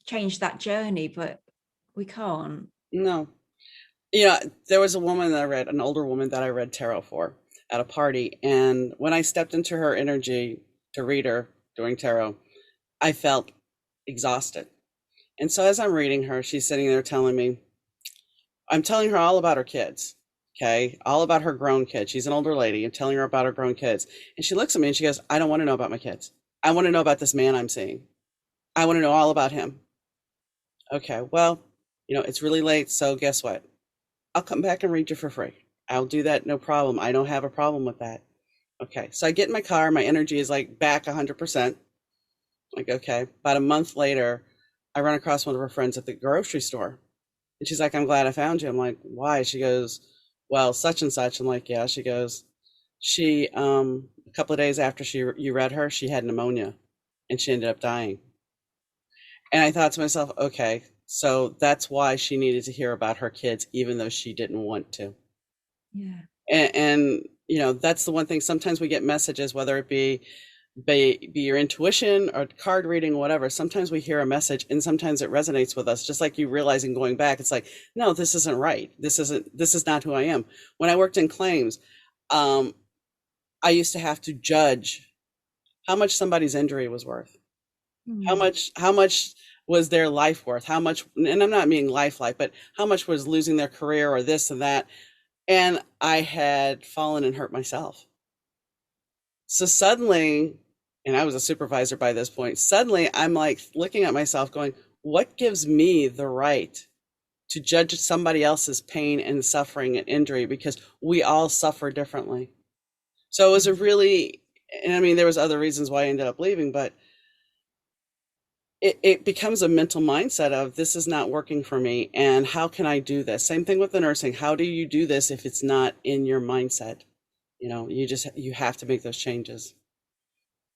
changed that journey, but we can't. No. There was a woman that I read, an older woman that I read tarot for at a party. And when I stepped into her energy to read her doing tarot, I felt exhausted. And so as I'm reading her, she's sitting there I'm telling her all about her kids. Okay. All about her grown kids. She's an older lady. I'm telling her about her grown kids. And she looks at me and she goes, I don't want to know about my kids. I want to know about this man I'm seeing. I want to know all about him. Okay, well, it's really late, so guess what? I'll come back and read you for free. I'll do that, no problem. I don't have a problem with that. Okay, so I get in my car, my energy is like back 100%. Like, okay. About a month later, I run across one of her friends at the grocery store. And she's like, I'm glad I found you. I'm like, why? She goes, well, such and such. I'm like, yeah. She goes, a couple of days after you read her, she had pneumonia and she ended up dying. And I thought to myself, okay, so that's why she needed to hear about her kids, even though she didn't want to. Yeah. And that's the one thing. Sometimes we get messages, whether it be your intuition or card reading, whatever. Sometimes we hear a message and sometimes it resonates with us, just like you realizing going back, it's like, no, this isn't right. This is not who I am. When I worked in claims, um, I used to have to judge how much somebody's injury was worth. Mm. How much was their life worth? How much, and I'm not meaning life, but how much was losing their career or this and that? And I had fallen and hurt myself. So suddenly, and I was a supervisor by this point, suddenly I'm like looking at myself going, what gives me the right to judge somebody else's pain and suffering and injury? Because we all suffer differently. So it was a really, and I mean, there was other reasons why I ended up leaving, but it becomes a mental mindset of this is not working for me. And how can I do this? Same thing with the nursing. How do you do this if it's not in your mindset? You have to make those changes.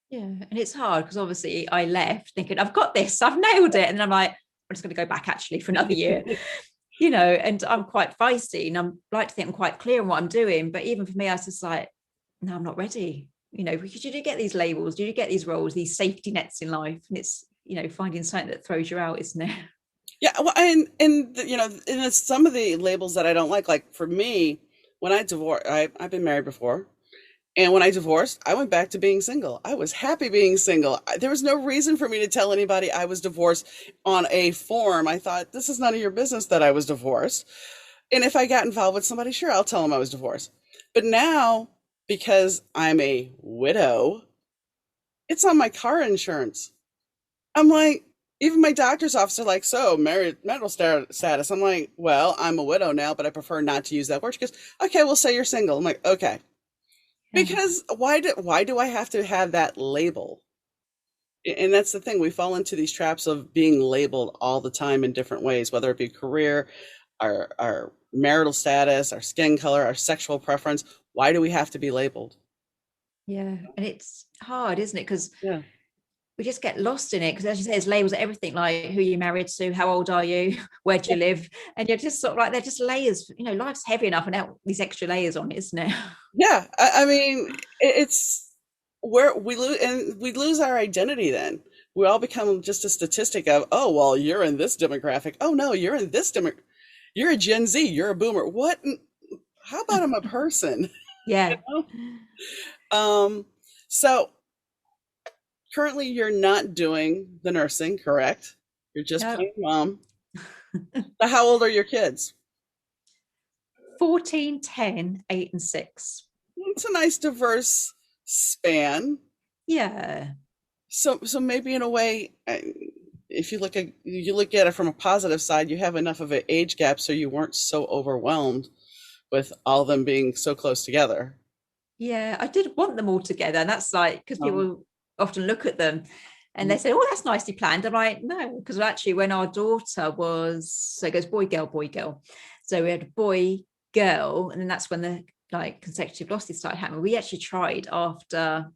Yeah. And it's hard because obviously I left thinking, I've got this, I've nailed it. And then I'm like, I'm just going to go back actually for another year, and I'm quite feisty and I'm like to think I'm quite clear on what I'm doing. But even for me, I was just like, no, I'm not ready, because you do get these labels, you do get these roles, these safety nets in life. And it's, finding something that throws you out, isn't it? Yeah, well, and it's some of the labels that I don't like. Like for me, when I divorced, I've been married before, and when I divorced, I went back to being single. I was happy being single. There was no reason for me to tell anybody I was divorced on a form. I thought this is none of your business that I was divorced. And if I got involved with somebody, sure, I'll tell them I was divorced. But now, because I'm a widow, it's on my car insurance. I'm like, even my doctor's office are like, so married marital status. I'm like, well, I'm a widow now, but I prefer not to use that word. She goes, okay, we'll say you're single. I'm like, okay, Yeah. because why do I have to have that label? And that's the thing. We fall into these traps of being labeled all the time in different ways, whether it be career, our marital status, our skin color, our sexual preference. Why do we have to be labeled? Yeah. And it's hard, isn't it? Because Yeah. we just get lost in it. Because as you say, there's labels at everything, like who you married to, how old are you, where do you live? And you're just sort of like, they're just layers, life's heavy enough and now these extra layers on it, isn't it? Yeah, I mean, it's where we lose our identity then. We all become just a statistic of, oh, well, you're in this demographic. Oh, no, you're in this you're a Gen Z, you're a boomer. What? How about I'm a person? Yeah. Um, so currently you're not doing the nursing, correct? You're just No. plain mom. So how old are your kids? 14, 10, 8, and 6. It's a nice diverse span. Yeah. So maybe in a way, if you look at it from a positive side, you have enough of an age gap so you weren't so overwhelmed with all of them being so close together. Yeah. I did want them all together. And that's like, because Um, people often look at them and they mhm. say, oh, that's nicely planned. I'm like, no, because actually, when our daughter was, so it goes boy, girl, boy, girl. So we had a boy, girl, and then that's when the like consecutive losses started happening. We actually tried after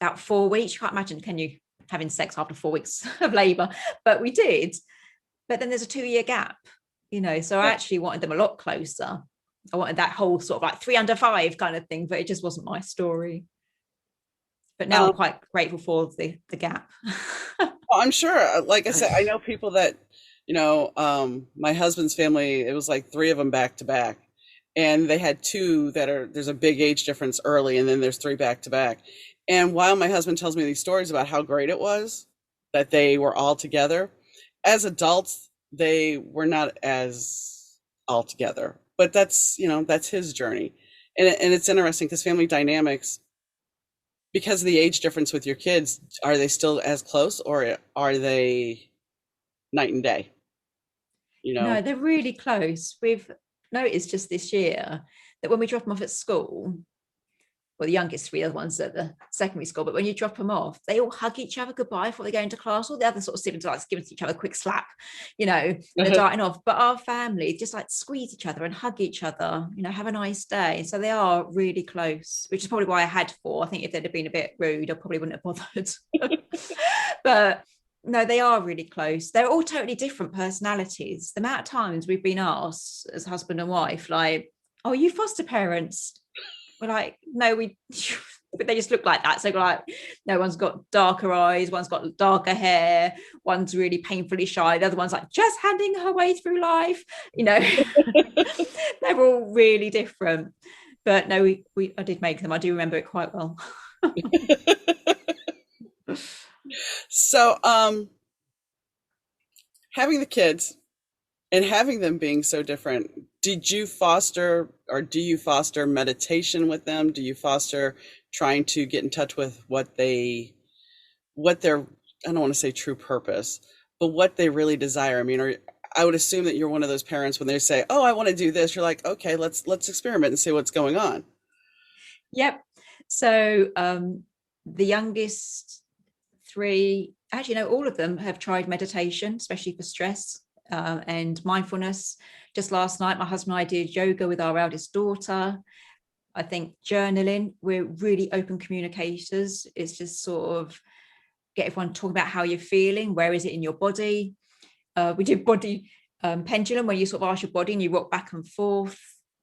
about 4 weeks. You can't imagine, can you, having sex after 4 weeks of labor? But we did. But then there's a 2 year gap, so I Yeah. actually wanted them a lot closer. I wanted that whole sort of like 3 under 5 kind of thing, but it just wasn't my story. But now I'm Um, quite grateful for the gap. well, I'm sure, like I said, I know people that, my husband's family, it was like three of them back to back. And they had two there's a big age difference early, and then there's three back to back. And while my husband tells me these stories about how great it was that they were all together, as adults, they were not as all together. But that's his journey. And it's interesting because family dynamics Because of the age difference with your kids, are they still as close or are they night and day? You No, know? they're really close. We've noticed just this year that when we drop them off at school, well, the youngest three are the ones at the secondary school, but when you drop them off, they all hug each other goodbye before they go into class. All the other sort of siblings are like giving each other a quick slap, and they're darting off. But our family just like squeeze each other and hug each other, have a nice day. So they are really close, which is probably why I had four. I think if they'd have been a bit rude, I probably wouldn't have bothered. But no, they are really close. They're all totally different personalities. The amount of times we've been asked as husband and wife, like, oh, are you foster parents? We're like, no, we but they just look like that. So like, no, one's got darker eyes, one's got darker hair, one's really painfully shy, the other one's like just handing her way through life. They're all really different. But no, we I did make them. I do remember it quite well. So, having the kids and having them being so different, did you foster or do you foster meditation with them? Do you foster trying to get in touch with what their, I don't want to say true purpose, but what they really desire? I mean, or I would assume that you're one of those parents when they say, "Oh, I want to do this," you're like, "Okay, let's experiment and see what's going on." Yep. So the youngest three, actually, no, all of them have tried meditation, especially for stress and mindfulness. Just last night, my husband and I did yoga with our eldest daughter. I think journaling, we're really open communicators. It's just sort of get everyone talking about how you're feeling, where is it in your body. We do body pendulum, where you sort of ask your body and you rock back and forth.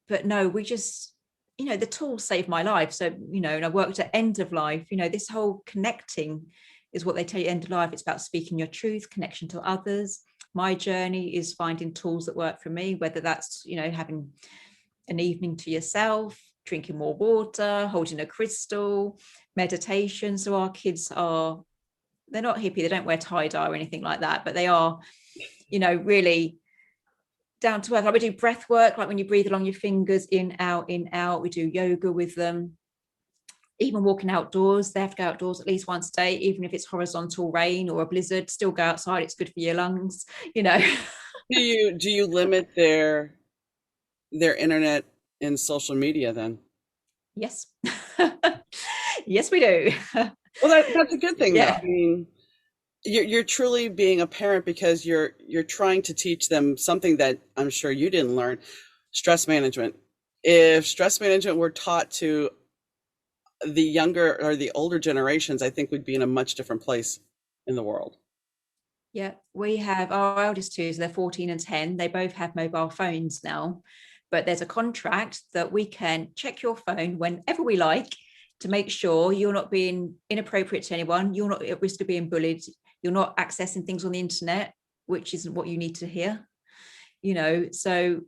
But no, we just, the tools saved my life. So, and I worked at end of life, this whole connecting is what they tell you end of life. It's about speaking your truth, connection to others. My journey is finding tools that work for me, whether that's, having an evening to yourself, drinking more water, holding a crystal, meditation. So our kids they're not hippie, they don't wear tie-dye or anything like that, but they are, really down to earth. Like we do breath work, like when you breathe along your fingers, in, out, in, out. We do yoga with them. Even walking outdoors, they have to go outdoors at least once a day, even if it's horizontal rain or a blizzard, still go outside. It's good for your lungs, Do you limit their internet and social media then? Yes. Yes, we do. Well, that's a good thing though. I Yeah. mean, you're truly being a parent because you're trying to teach them something that I'm sure you didn't learn, stress management. If stress management were taught to the younger or the older generations, I think we'd be in a much different place in the world. Yeah, we have our eldest two, so they're 14 and 10. They both have mobile phones now, but there's a contract that we can check your phone whenever we like to make sure you're not being inappropriate to anyone, you're not at risk of being bullied, you're not accessing things on the internet, which isn't what you need to hear. So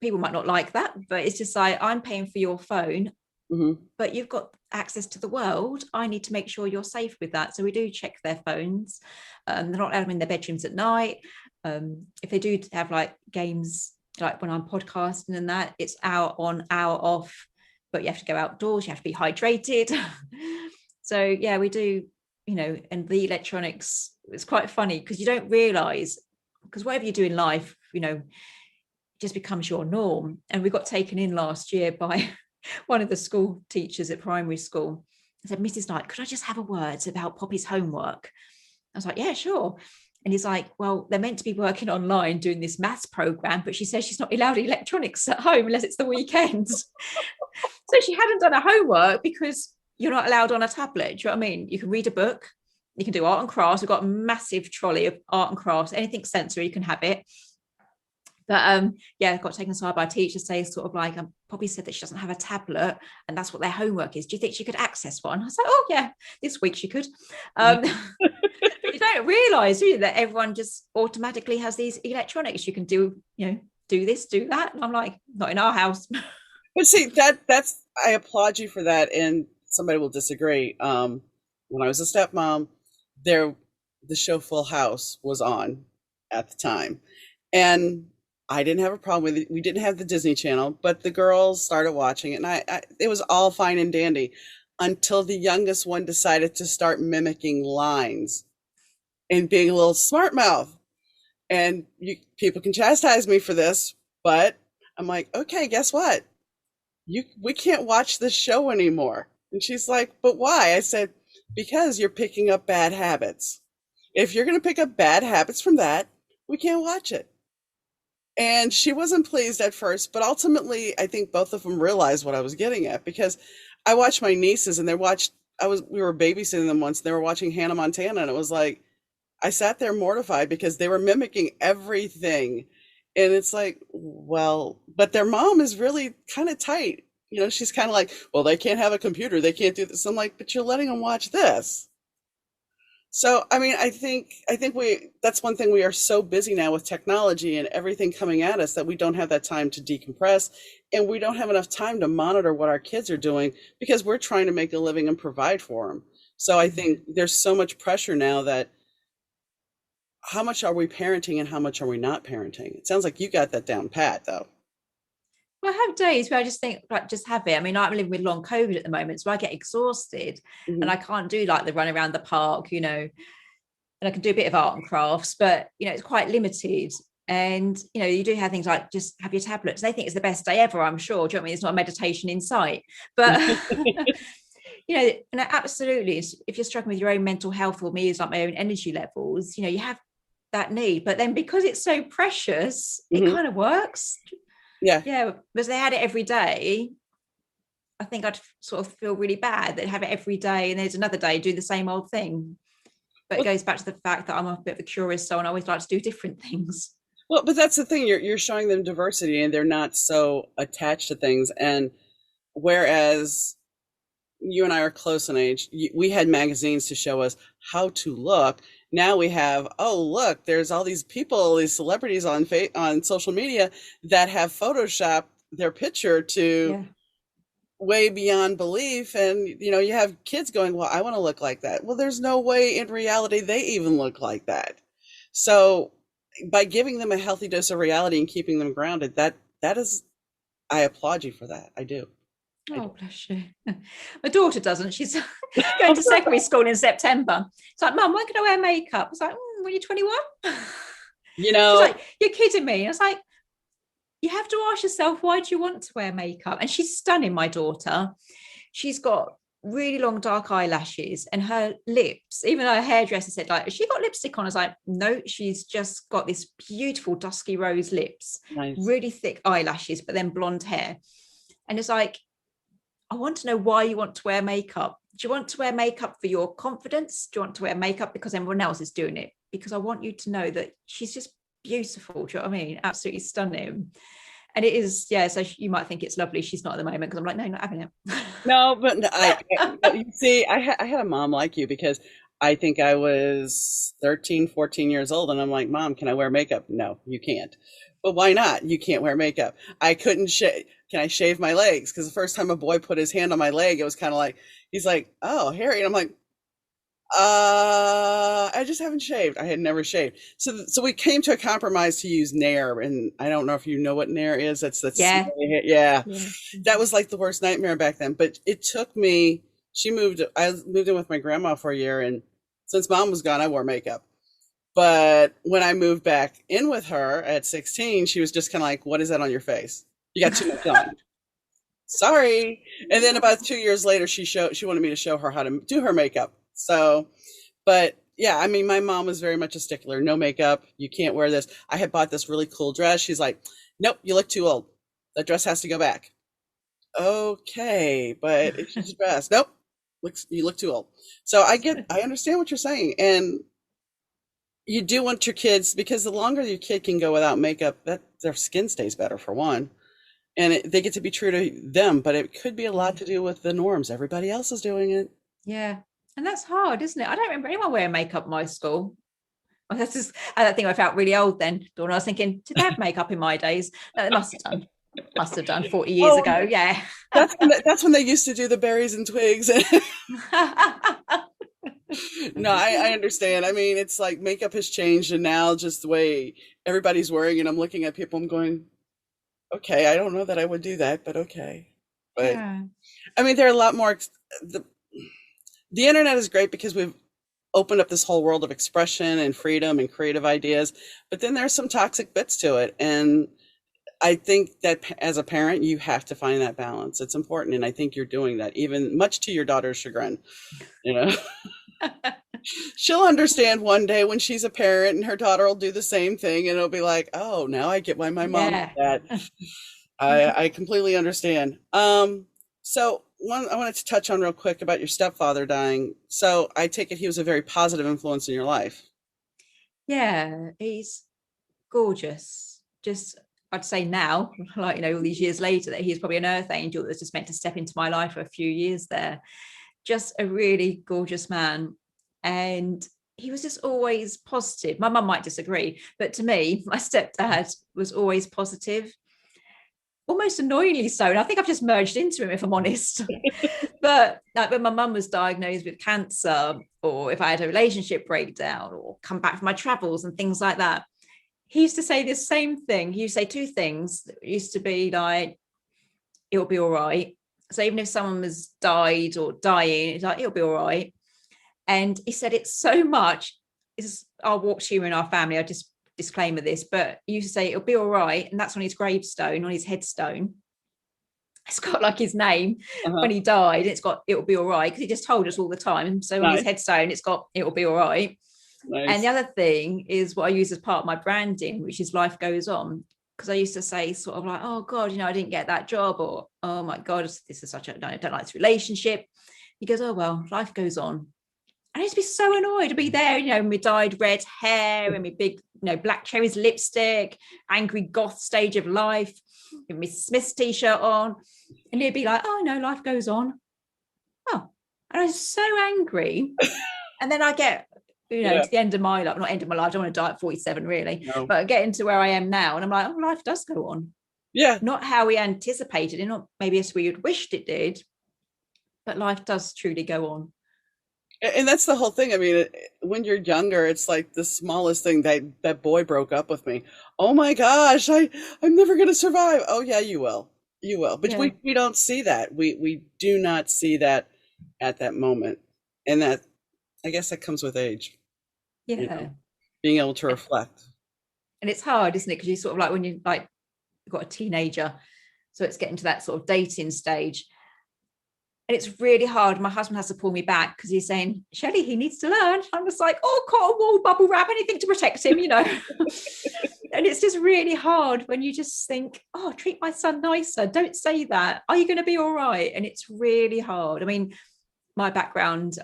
people might not like that, but it's just like, I'm paying for your phone, Hmm. but you've got access to the world. I need to make sure you're safe with that. So we do check their phones. They're not allowed them in their bedrooms at night. If they do have like games, like when I'm podcasting and that, it's hour on, hour off, but you have to go outdoors, you have to be hydrated. So yeah, we do, and the electronics, it's quite funny because you don't realize, because whatever you do in life, just becomes your norm. And we got taken in last year by one of the school teachers at primary school. I said, Mrs. Knight, could I just have a word about Poppy's homework? I was like, yeah, sure. And he's like, well, they're meant to be working online doing this maths program, but she says she's not allowed electronics at home unless it's the weekends. So she hadn't done her homework because you're not allowed on a tablet. Do you know what I mean? You can read a book, you can do art and crafts. We've got a massive trolley of art and crafts, anything sensory, you can have it. But yeah, I got taken aside by a teacher say sort of like, Poppy said that she doesn't have a tablet and that's what their homework is. Do you think she could access one? I was like, oh yeah, this week she could. But you don't realise, do you, that everyone just automatically has these electronics. You can do, do this, do that. And I'm like, not in our house. But see, that's I applaud you for that, and somebody will disagree. When I was a stepmom, there the show Full House was on at the time, and I didn't have a problem with it. We didn't have the Disney Channel, but the girls started watching it, and it was all fine and dandy. until the youngest one decided to start mimicking lines and being a little smart mouth. And people can chastise me for this, but I'm like, okay, guess what? We can't watch this show anymore. And she's like, but why? I said, because you're picking up bad habits. If you're going to pick up bad habits from that, we can't watch it. And she wasn't pleased at first, but ultimately, I think both of them realized what I was getting at because I watched my nieces and we were babysitting them once. And they were watching Hannah Montana, and it was like, I sat there mortified because they were mimicking everything. And it's like, well, but their mom is really kind of tight. She's kind of like, well, they can't have a computer. They can't do this. I'm like, but you're letting them watch this. So, I mean, I think that's one thing, we are so busy now with technology and everything coming at us that we don't have that time to decompress, and we don't have enough time to monitor what our kids are doing because we're trying to make a living and provide for them. So I think there's so much pressure now that how much are we parenting and how much are we not parenting? It sounds like you got that down pat though. Well, I have days where I just think, like, just have it. I mean, I'm living with long COVID at the moment, so I get exhausted and Hmm. I can't do like the run around the park, and I can do a bit of art and crafts, but it's quite limited. And you do have things like just have your tablets. They think it's the best day ever, I'm sure. Do you know what I mean? It's not a meditation in sight, but and absolutely, if you're struggling with your own mental health, or me, is like my own energy levels, you have that need. But then because it's so precious, it Hmm. kind of works. Yeah. Yeah, because they had it every day. I think I'd sort of feel really bad that have it every day, and there's another day do the same old thing. But it Well, goes back to the fact that I'm a bit of a curious soul and I always like to do different things. but that's the thing. You're showing them diversity, and they're not so attached to things. And whereas you and I are close in age, we had magazines to show us how to look. Now we have, oh, look, there's all these people, these celebrities on social media that have photoshopped their picture to Yeah. way beyond belief. And you have kids going, well, I want to look like that. Well, there's no way in reality they even look like that. So by giving them a healthy dose of reality and keeping them grounded, that is, I applaud you for that. I do. I do. Oh, bless you. My daughter doesn't. She's going to secondary school in September. It's like, Mum, when can I wear makeup? It's like, when you're 21? you She's know like, you're kidding me. And it's like, you have to ask yourself, why do you want to wear makeup? And she's stunning, my daughter. She's got really long dark eyelashes, and her lips, even her hairdresser said, like, has she got lipstick on? I was like, no, she's just got this beautiful dusky rose lips, Nice. really thick eyelashes, but then blonde hair. And it's like, I want to know why you want to wear makeup. Do you want to wear makeup for your confidence? Do you want to wear makeup because everyone else is doing it? Because I want you to know that she's just beautiful. Do you know what I mean? Absolutely stunning. And it is, yeah. So you might think it's lovely. She's not at the moment because I'm like, no, not having No, but no, it. you see, I had a mom like you because I think I was 13, 14 years old, and I'm like, Mom, can I wear makeup? No, you can't. But why not? You can't wear makeup. I couldn't shave. Can I shave my legs? Because the first time a boy put his hand on my leg, it was kind of like, he's like, oh, Harry. And I'm like, I just haven't shaved. I had never shaved. So we came to a compromise to use Nair, and I don't know if you know what Nair is. That's Yeah. yeah. Yeah. That was like the worst nightmare back then. But it took me. I moved in with my grandma for a year, and since Mom was gone, I wore makeup. But when I moved back in with her at 16, she was just kind of like, "What is that on your face? You got too much on." Sorry. And then about 2 years later, she wanted me to show her how to do her makeup. So, but yeah, I mean, my mom was very much a stickler. No makeup. You can't wear this. I had bought this really cool dress. She's like, nope, you look too old. That dress has to go back. Okay, but it's just a dress. Nope, you look too old. So I understand what you're saying, and you do want your kids because the longer your kid can go without makeup, that their skin stays better for one, and they get to be true to them. But it could be a lot to do with the norms. Everybody else is doing it. Yeah. And that's hard, isn't it? I don't remember anyone wearing makeup in my school. Oh, that's just, I don't think I felt really old then. Dawn, I was thinking, did they have makeup in my days? No, they must have done. Must have done 40 years Oh, ago. Yeah. that's when they used to do the berries and twigs. No, I understand. I mean, it's like makeup has changed, and now just the way everybody's wearing it, I'm looking at people, I'm going, okay, I don't know that I would do that, but okay. But Yeah. I mean, there are a lot more. the the internet is great because we've opened up this whole world of expression and freedom and creative ideas, but then there's some toxic bits to it. And I think that as a parent, you have to find that balance. It's important, and I think you're doing that, even much to your daughter's chagrin. You know, she'll understand one day when she's a parent, and her daughter will do the same thing, and it'll be like, "Oh, now I get why my mom did Yeah. that." I completely understand. So one I wanted to touch on real quick about your stepfather dying. So I take it he was a very positive influence in your life. Yeah, he's gorgeous. Just, I'd say now, like, all these years later, that he's probably an earth angel that's just meant to step into my life for a few years there. Just a really gorgeous man. And he was just always positive. My mum might disagree, but to me, my stepdad was always positive, almost annoyingly so. And I think I've just merged into him, if I'm honest. But like when my mum was diagnosed with cancer, or if I had a relationship breakdown, or come back from my travels and things like that, he used to say this same thing. He used to say two things. It used to be like, it'll be all right. So even if someone was died or dying, it's like, it'll be all right. And he said it so much. Is our walk's humor in our family. I just disclaimer this, but he used to say it'll be all right. And that's on his gravestone, on his headstone. It's got like his name Uh-huh. when he died. It's got it'll be all right because he just told us all the time. So on his Nice, headstone, it's got it'll be all right. And the nice. other thing is what I use as part of my branding, which is life goes on. Because I used to say sort of like, oh God, I didn't get that job, or oh my God, this is such a, I don't like this relationship. He goes, oh well, life goes on. And I used to be so annoyed to be there, with my dyed red hair and my big, black cherries lipstick, angry goth stage of life, with my Smith's t-shirt on. And he'd be like, oh no, life goes on. Oh, and I was so angry. And then I get, Yeah, to the end of my life, not end of my life, I don't want to die at 47 really, no. but getting to where I am now. And I'm like, oh, life does go on. Yeah, Not how we anticipated it, not maybe as we had wished it did, but life does truly go on. and that's the whole thing. I mean, when you're younger, it's like the smallest thing that boy broke up with me. Oh my gosh, I'm never gonna survive. Oh yeah, you will. You will. But Yeah. we don't see that. We do not see that at that moment. And that I guess that comes with age, Yeah. being able to reflect. And it's hard, isn't it? Because you sort of like when you like you've got a teenager, so it's getting to that sort of dating stage. And it's really hard. My husband has to pull me back because he's saying, Shelley, he needs to learn. I'm just like, oh, cotton wool, bubble wrap, anything to protect him. And it's just really hard when you just think, oh, treat my son nicer. Don't say that. Are you going to be all right? And it's really hard. I mean, my background,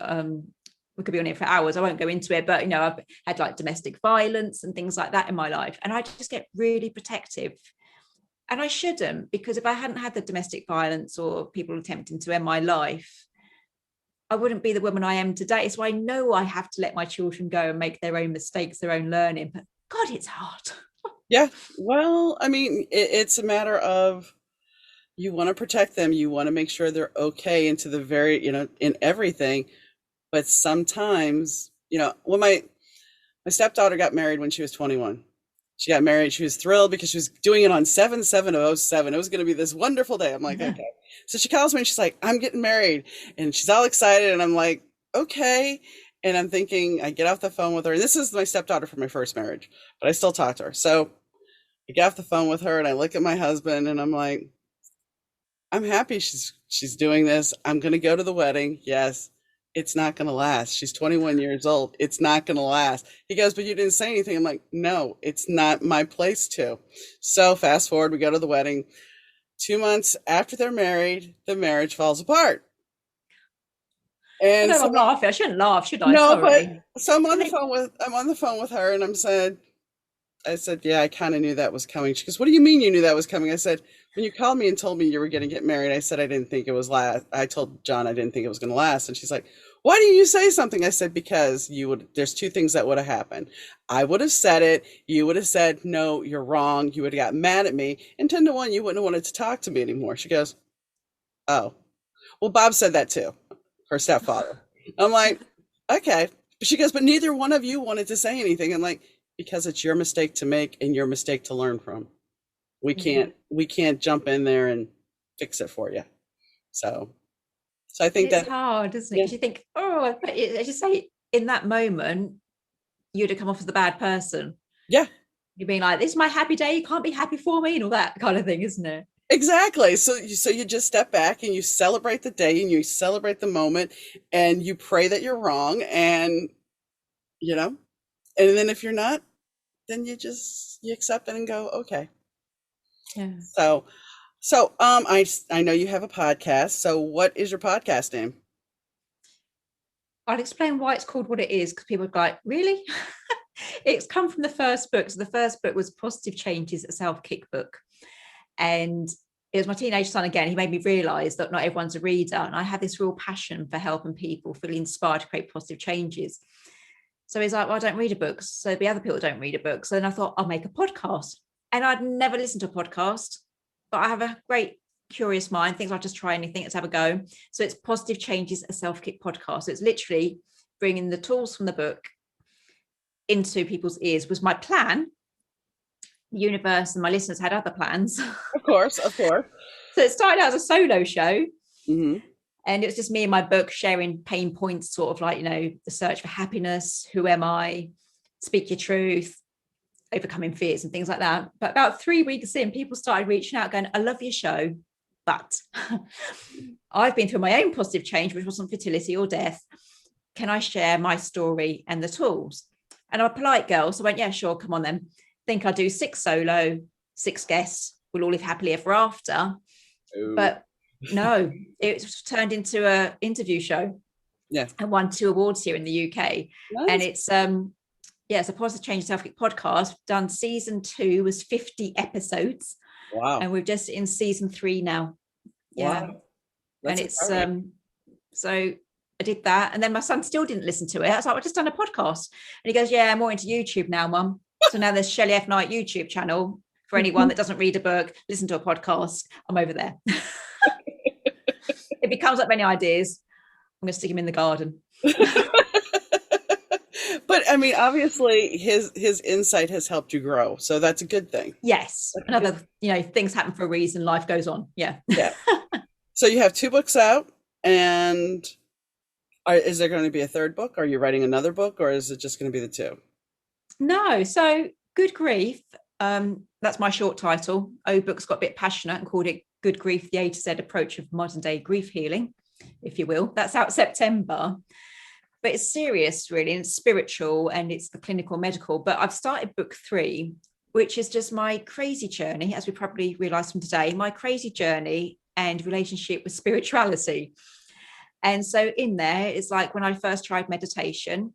we could be on it for hours. I won't go into it, but I've had like domestic violence and things like that in my life. And I just get really protective. And I shouldn't, because if I hadn't had the domestic violence or people attempting to end my life, I wouldn't be the woman I am today. So I know I have to let my children go and make their own mistakes, their own learning. But God, it's hard. Yeah. Well, I mean, it's a matter of you want to protect them, you want to make sure they're okay into the very, in everything. But sometimes, when my stepdaughter got married when she was 21. She got married. She was thrilled because she was doing it on 7/7 of '07. It was going to be this wonderful day. I'm like, okay. So she calls me and she's like, I'm getting married. And she's all excited. And I'm like, okay. And I'm thinking, I get off the phone with her. And this is my stepdaughter from my first marriage, but I still talk to her. So I get off the phone with her and I look at my husband and I'm like, I'm happy she's doing this. I'm going to go to the wedding. Yes. It's not going to last. She's 21 years old. It's not going to last. He goes, but you didn't say anything. I'm like, no, it's not my place to. So fast forward, we go to the wedding. 2 months after they're married, the marriage falls apart. I And know so I'm laughing. I shouldn't laugh, should I? no, but Sorry. so I'm on the phone with her and I said, yeah, I kind of knew that was coming. She goes, what do you mean you knew that was coming? I said, when you called me and told me you were going to get married, I said, I didn't think it was last. I told John I didn't think it was going to last. And she's like, why didn't you say something? I said, because there's two things that would have happened. I would have said it. You would have said, no, you're wrong. You would have got mad at me. And 10 to 1, you wouldn't have wanted to talk to me anymore. She goes, oh, well, Bob said that too, her stepfather. I'm like, okay. She goes, but neither one of you wanted to say anything. I'm like, because it's your mistake to make and your mistake to learn from. We Yeah. can't jump in there and fix it for you. So So I think It's that, hard, isn't it? yeah, Because you think, oh, but as you say, in that moment, you'd have come off as the bad person. yeah, You're being like, this is my happy day. You can't be happy for me and all that kind of thing, isn't it? exactly. So you just step back and you celebrate the day and you celebrate the moment and you pray that you're wrong, and you know, and then if you're not, then you accept it and go, okay. Yeah. So I know you have a podcast. So what is your podcast name? I'll explain why it's called what it is because people are like, really? It's come from the first book. So the first book was Positive Changes, a self-kick book. And it was my teenage son again. He made me realize that not everyone's a reader. And I had this real passion for helping people feel inspired to create positive changes. So he's like, well, I don't read a book. So the other people don't read a book. So then I thought I'll make a podcast. And I'd never listened to a podcast, but I have a great curious mind, things I'll just try anything, let's have a go. So it's Positive Changes, a self-kick podcast. So it's literally bringing the tools from the book into people's ears was my plan. The universe and my listeners had other plans. Of course, of course. So it started out as a solo show. Hmm. And it was just me and my book sharing pain points, sort of like, the search for happiness, who am I, speak your truth, overcoming fears and things like that. But about 3 weeks in, people started reaching out going, I love your show, but I've been through my own positive change, which wasn't fertility or death. Can I share my story and the tools? And I'm a polite girl, so I went, yeah, sure, come on then. Think I'll do 6 solo, 6 guests, we'll all live happily ever after. Ooh, But no, it turned into an interview show yeah, and won 2 awards here in the UK. And nice. it's a positive change self-care podcast. Done season 2 was 50 episodes, Wow, and we're just in season 3 now. Yeah, wow, and that's it's incredible. so I did that, and then my son still didn't listen to it. I was like, I've just done a podcast, and he goes, "Yeah, I'm more into YouTube now, Mum." So now there's Shelley F Knight YouTube channel for anyone that doesn't read a book, listen to a podcast. I'm over there. If he comes up with any ideas, I'm going to stick him in the garden. But I mean, obviously, his insight has helped you grow, so that's a good thing. Yes, That's a good, another, things happen for a reason. Life goes on. Yeah. yeah. So you have 2 books out, and is there going to be a third book? Are you writing another book, or is it just going to be the 2? No, so Good Grief. That's my short title. Book's got a bit passionate and called it Good Grief, the A to Z approach of modern day grief healing, if you will. That's out September. But it's serious, really, and it's spiritual, and it's the clinical medical. But I've started book 3, which is just my crazy journey, as we probably realised from today, my crazy journey and relationship with spirituality. And so in there, it's like when I first tried meditation,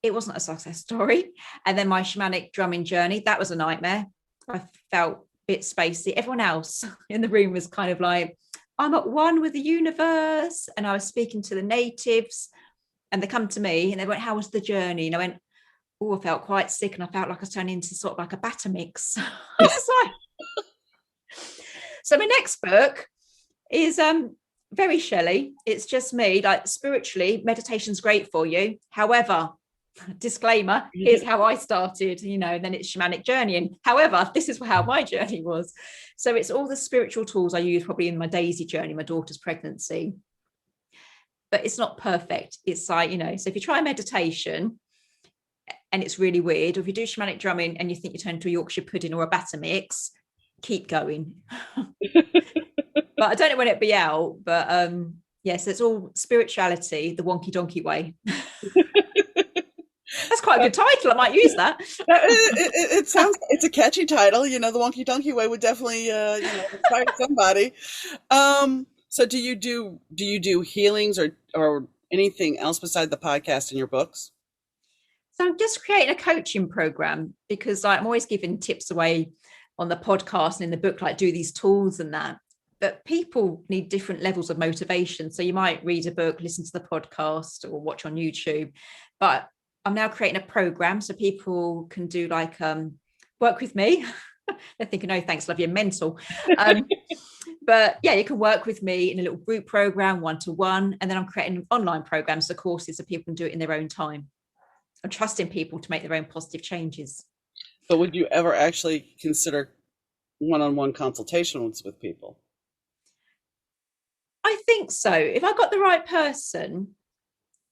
it wasn't a success story. And then my shamanic drumming journey, that was a nightmare. I felt a bit spacey. Everyone else in the room was kind of like, I'm at one with the universe. And I was speaking to the natives, and they come to me and they went, how was the journey? And I went, oh, I felt quite sick, and I felt like I was turning into sort of like a batter mix. I was like, so my next book is very Shelley. It's just me, like spiritually, meditation's great for you. However, disclaimer, here's how I started, and then it's shamanic journey. And however, this is how my journey was. So it's all the spiritual tools I use probably in my Daisy journey, my daughter's pregnancy. But it's not perfect. It's like, so if you try meditation and it's really weird, or if you do shamanic drumming and you think you turn into a Yorkshire pudding or a batter mix, keep going. But I don't know when it'll be out. But yes, it's all spirituality, the wonky donkey way. That's quite a good title. I might use that. It sounds, it's a catchy title. The Wonky Donkey Way would definitely inspire somebody. So do you do healings or anything else beside the podcast and your books? So I'm just creating a coaching program because I'm always giving tips away on the podcast and in the book, like do these tools and that. But people need different levels of motivation. So you might read a book, listen to the podcast, or watch on YouTube. But I'm now creating a program so people can do like work with me. They're thinking, oh, thanks, love, you're mental. But yeah, you can work with me in a little group program, 1-to-1. And then I'm creating online programs, so courses, so people can do it in their own time. I'm trusting people to make their own positive changes. But would you ever actually consider one-on-one consultations with people? I think so. If I got the right person,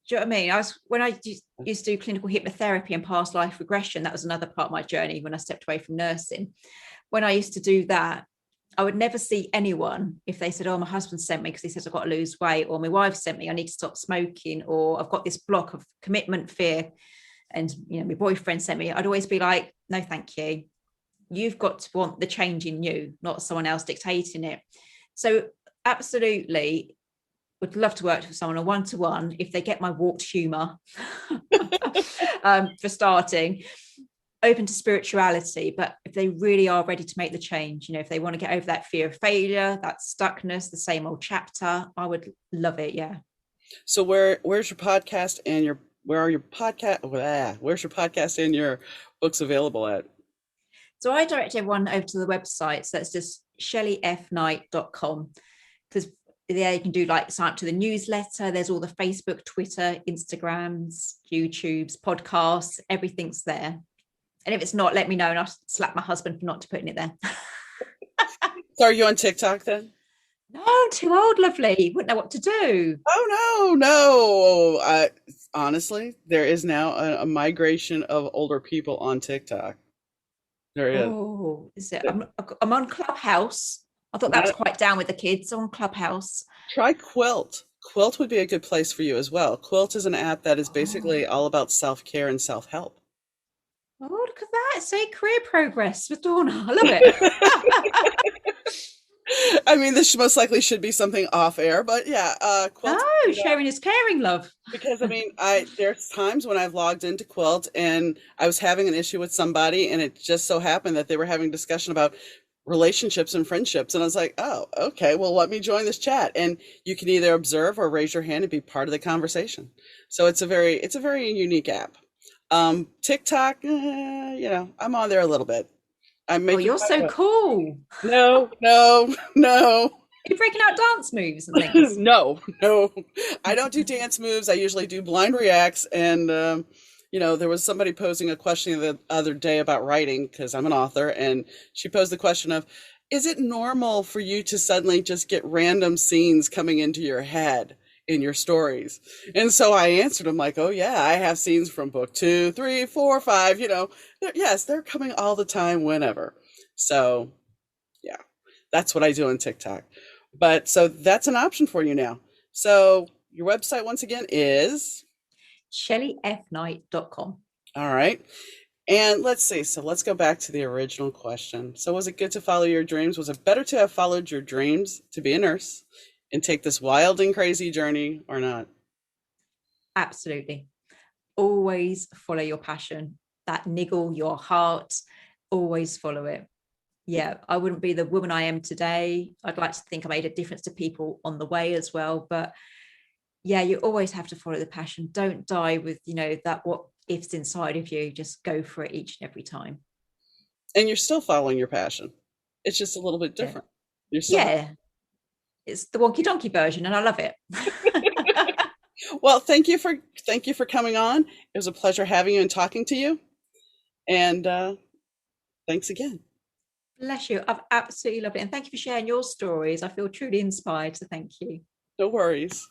do you know what I mean? When I used to do clinical hypnotherapy and past life regression, that was another part of my journey when I stepped away from nursing. When I used to do that, I would never see anyone if they said, oh, my husband sent me because he says I've got to lose weight, or my wife sent me, I need to stop smoking, or I've got this block of commitment fear, and my boyfriend sent me. I'd always be like, no, thank you. You've got to want the change in you, not someone else dictating it. So absolutely would love to work with someone a one-to-one if they get my warped humor. For starting, open to spirituality, but if they really are ready to make the change, if they want to get over that fear of failure, that stuckness, the same old chapter, I would love it. Yeah. So where's your podcast and where are your podcast? Where's your podcast and your books available at? So I direct everyone over to the website. So that's just shelleyfknight.com, because there you can do sign up to the newsletter. There's all the Facebook, Twitter, Instagrams, YouTubes, podcasts, everything's there. And if it's not, let me know and I'll slap my husband for not putting it there. So are you on TikTok then? No, too old, lovely. Wouldn't know what to do. Oh, no. Honestly, there is now a migration of older people on TikTok. There is. Oh, is it? I'm on Clubhouse. I thought that was Not, quite down with the kids on Clubhouse. Try Quilt. Quilt would be a good place for you as well. Quilt is an app that is basically all about self-care and self-help. Oh, look at that. Say career progress with Donna. I love it. I mean, this most likely should be something off air, but yeah, Quilt. No, sharing is caring, love. Because I mean, there's times when I've logged into Quilt and I was having an issue with somebody, and it just so happened that they were having a discussion about relationships and friendships, and I was like, oh, okay, well, let me join this chat, and you can either observe or raise your hand and be part of the conversation. So it's a very unique app. TikTok, I'm on there a little bit. Oh, you're so cool. No. You're breaking out dance moves and things. No. I don't do dance moves. I usually do blind reacts. And, there was somebody posing a question the other day about writing, because I'm an author, and she posed the question of, is it normal for you to suddenly just get random scenes coming into your head in your stories? And so I answered them like, oh yeah, I have scenes from book 2, 3, 4, 5, yes, they're coming all the time, whenever. So yeah, that's what I do on TikTok. But so that's an option for you now. So your website once again is shelleyfknight.com. All right. And let's see. So let's go back to the original question. So was it good to follow your dreams? Was it better to have followed your dreams to be a nurse and take this wild and crazy journey, or not? Absolutely. Always follow your passion, that niggle, your heart, always follow it. Yeah, I wouldn't be the woman I am today. I'd like to think I made a difference to people on the way as well. But yeah, you always have to follow the passion. Don't die with, that what if's inside of you. Just go for it each and every time. And you're still following your passion. It's just a little bit different. You're still It's the wonky donkey version, and I love it. Well, thank you for coming on. It was a pleasure having you and talking to you. And thanks again. Bless you. I've absolutely loved it. And thank you for sharing your stories. I feel truly inspired. So thank you. No worries.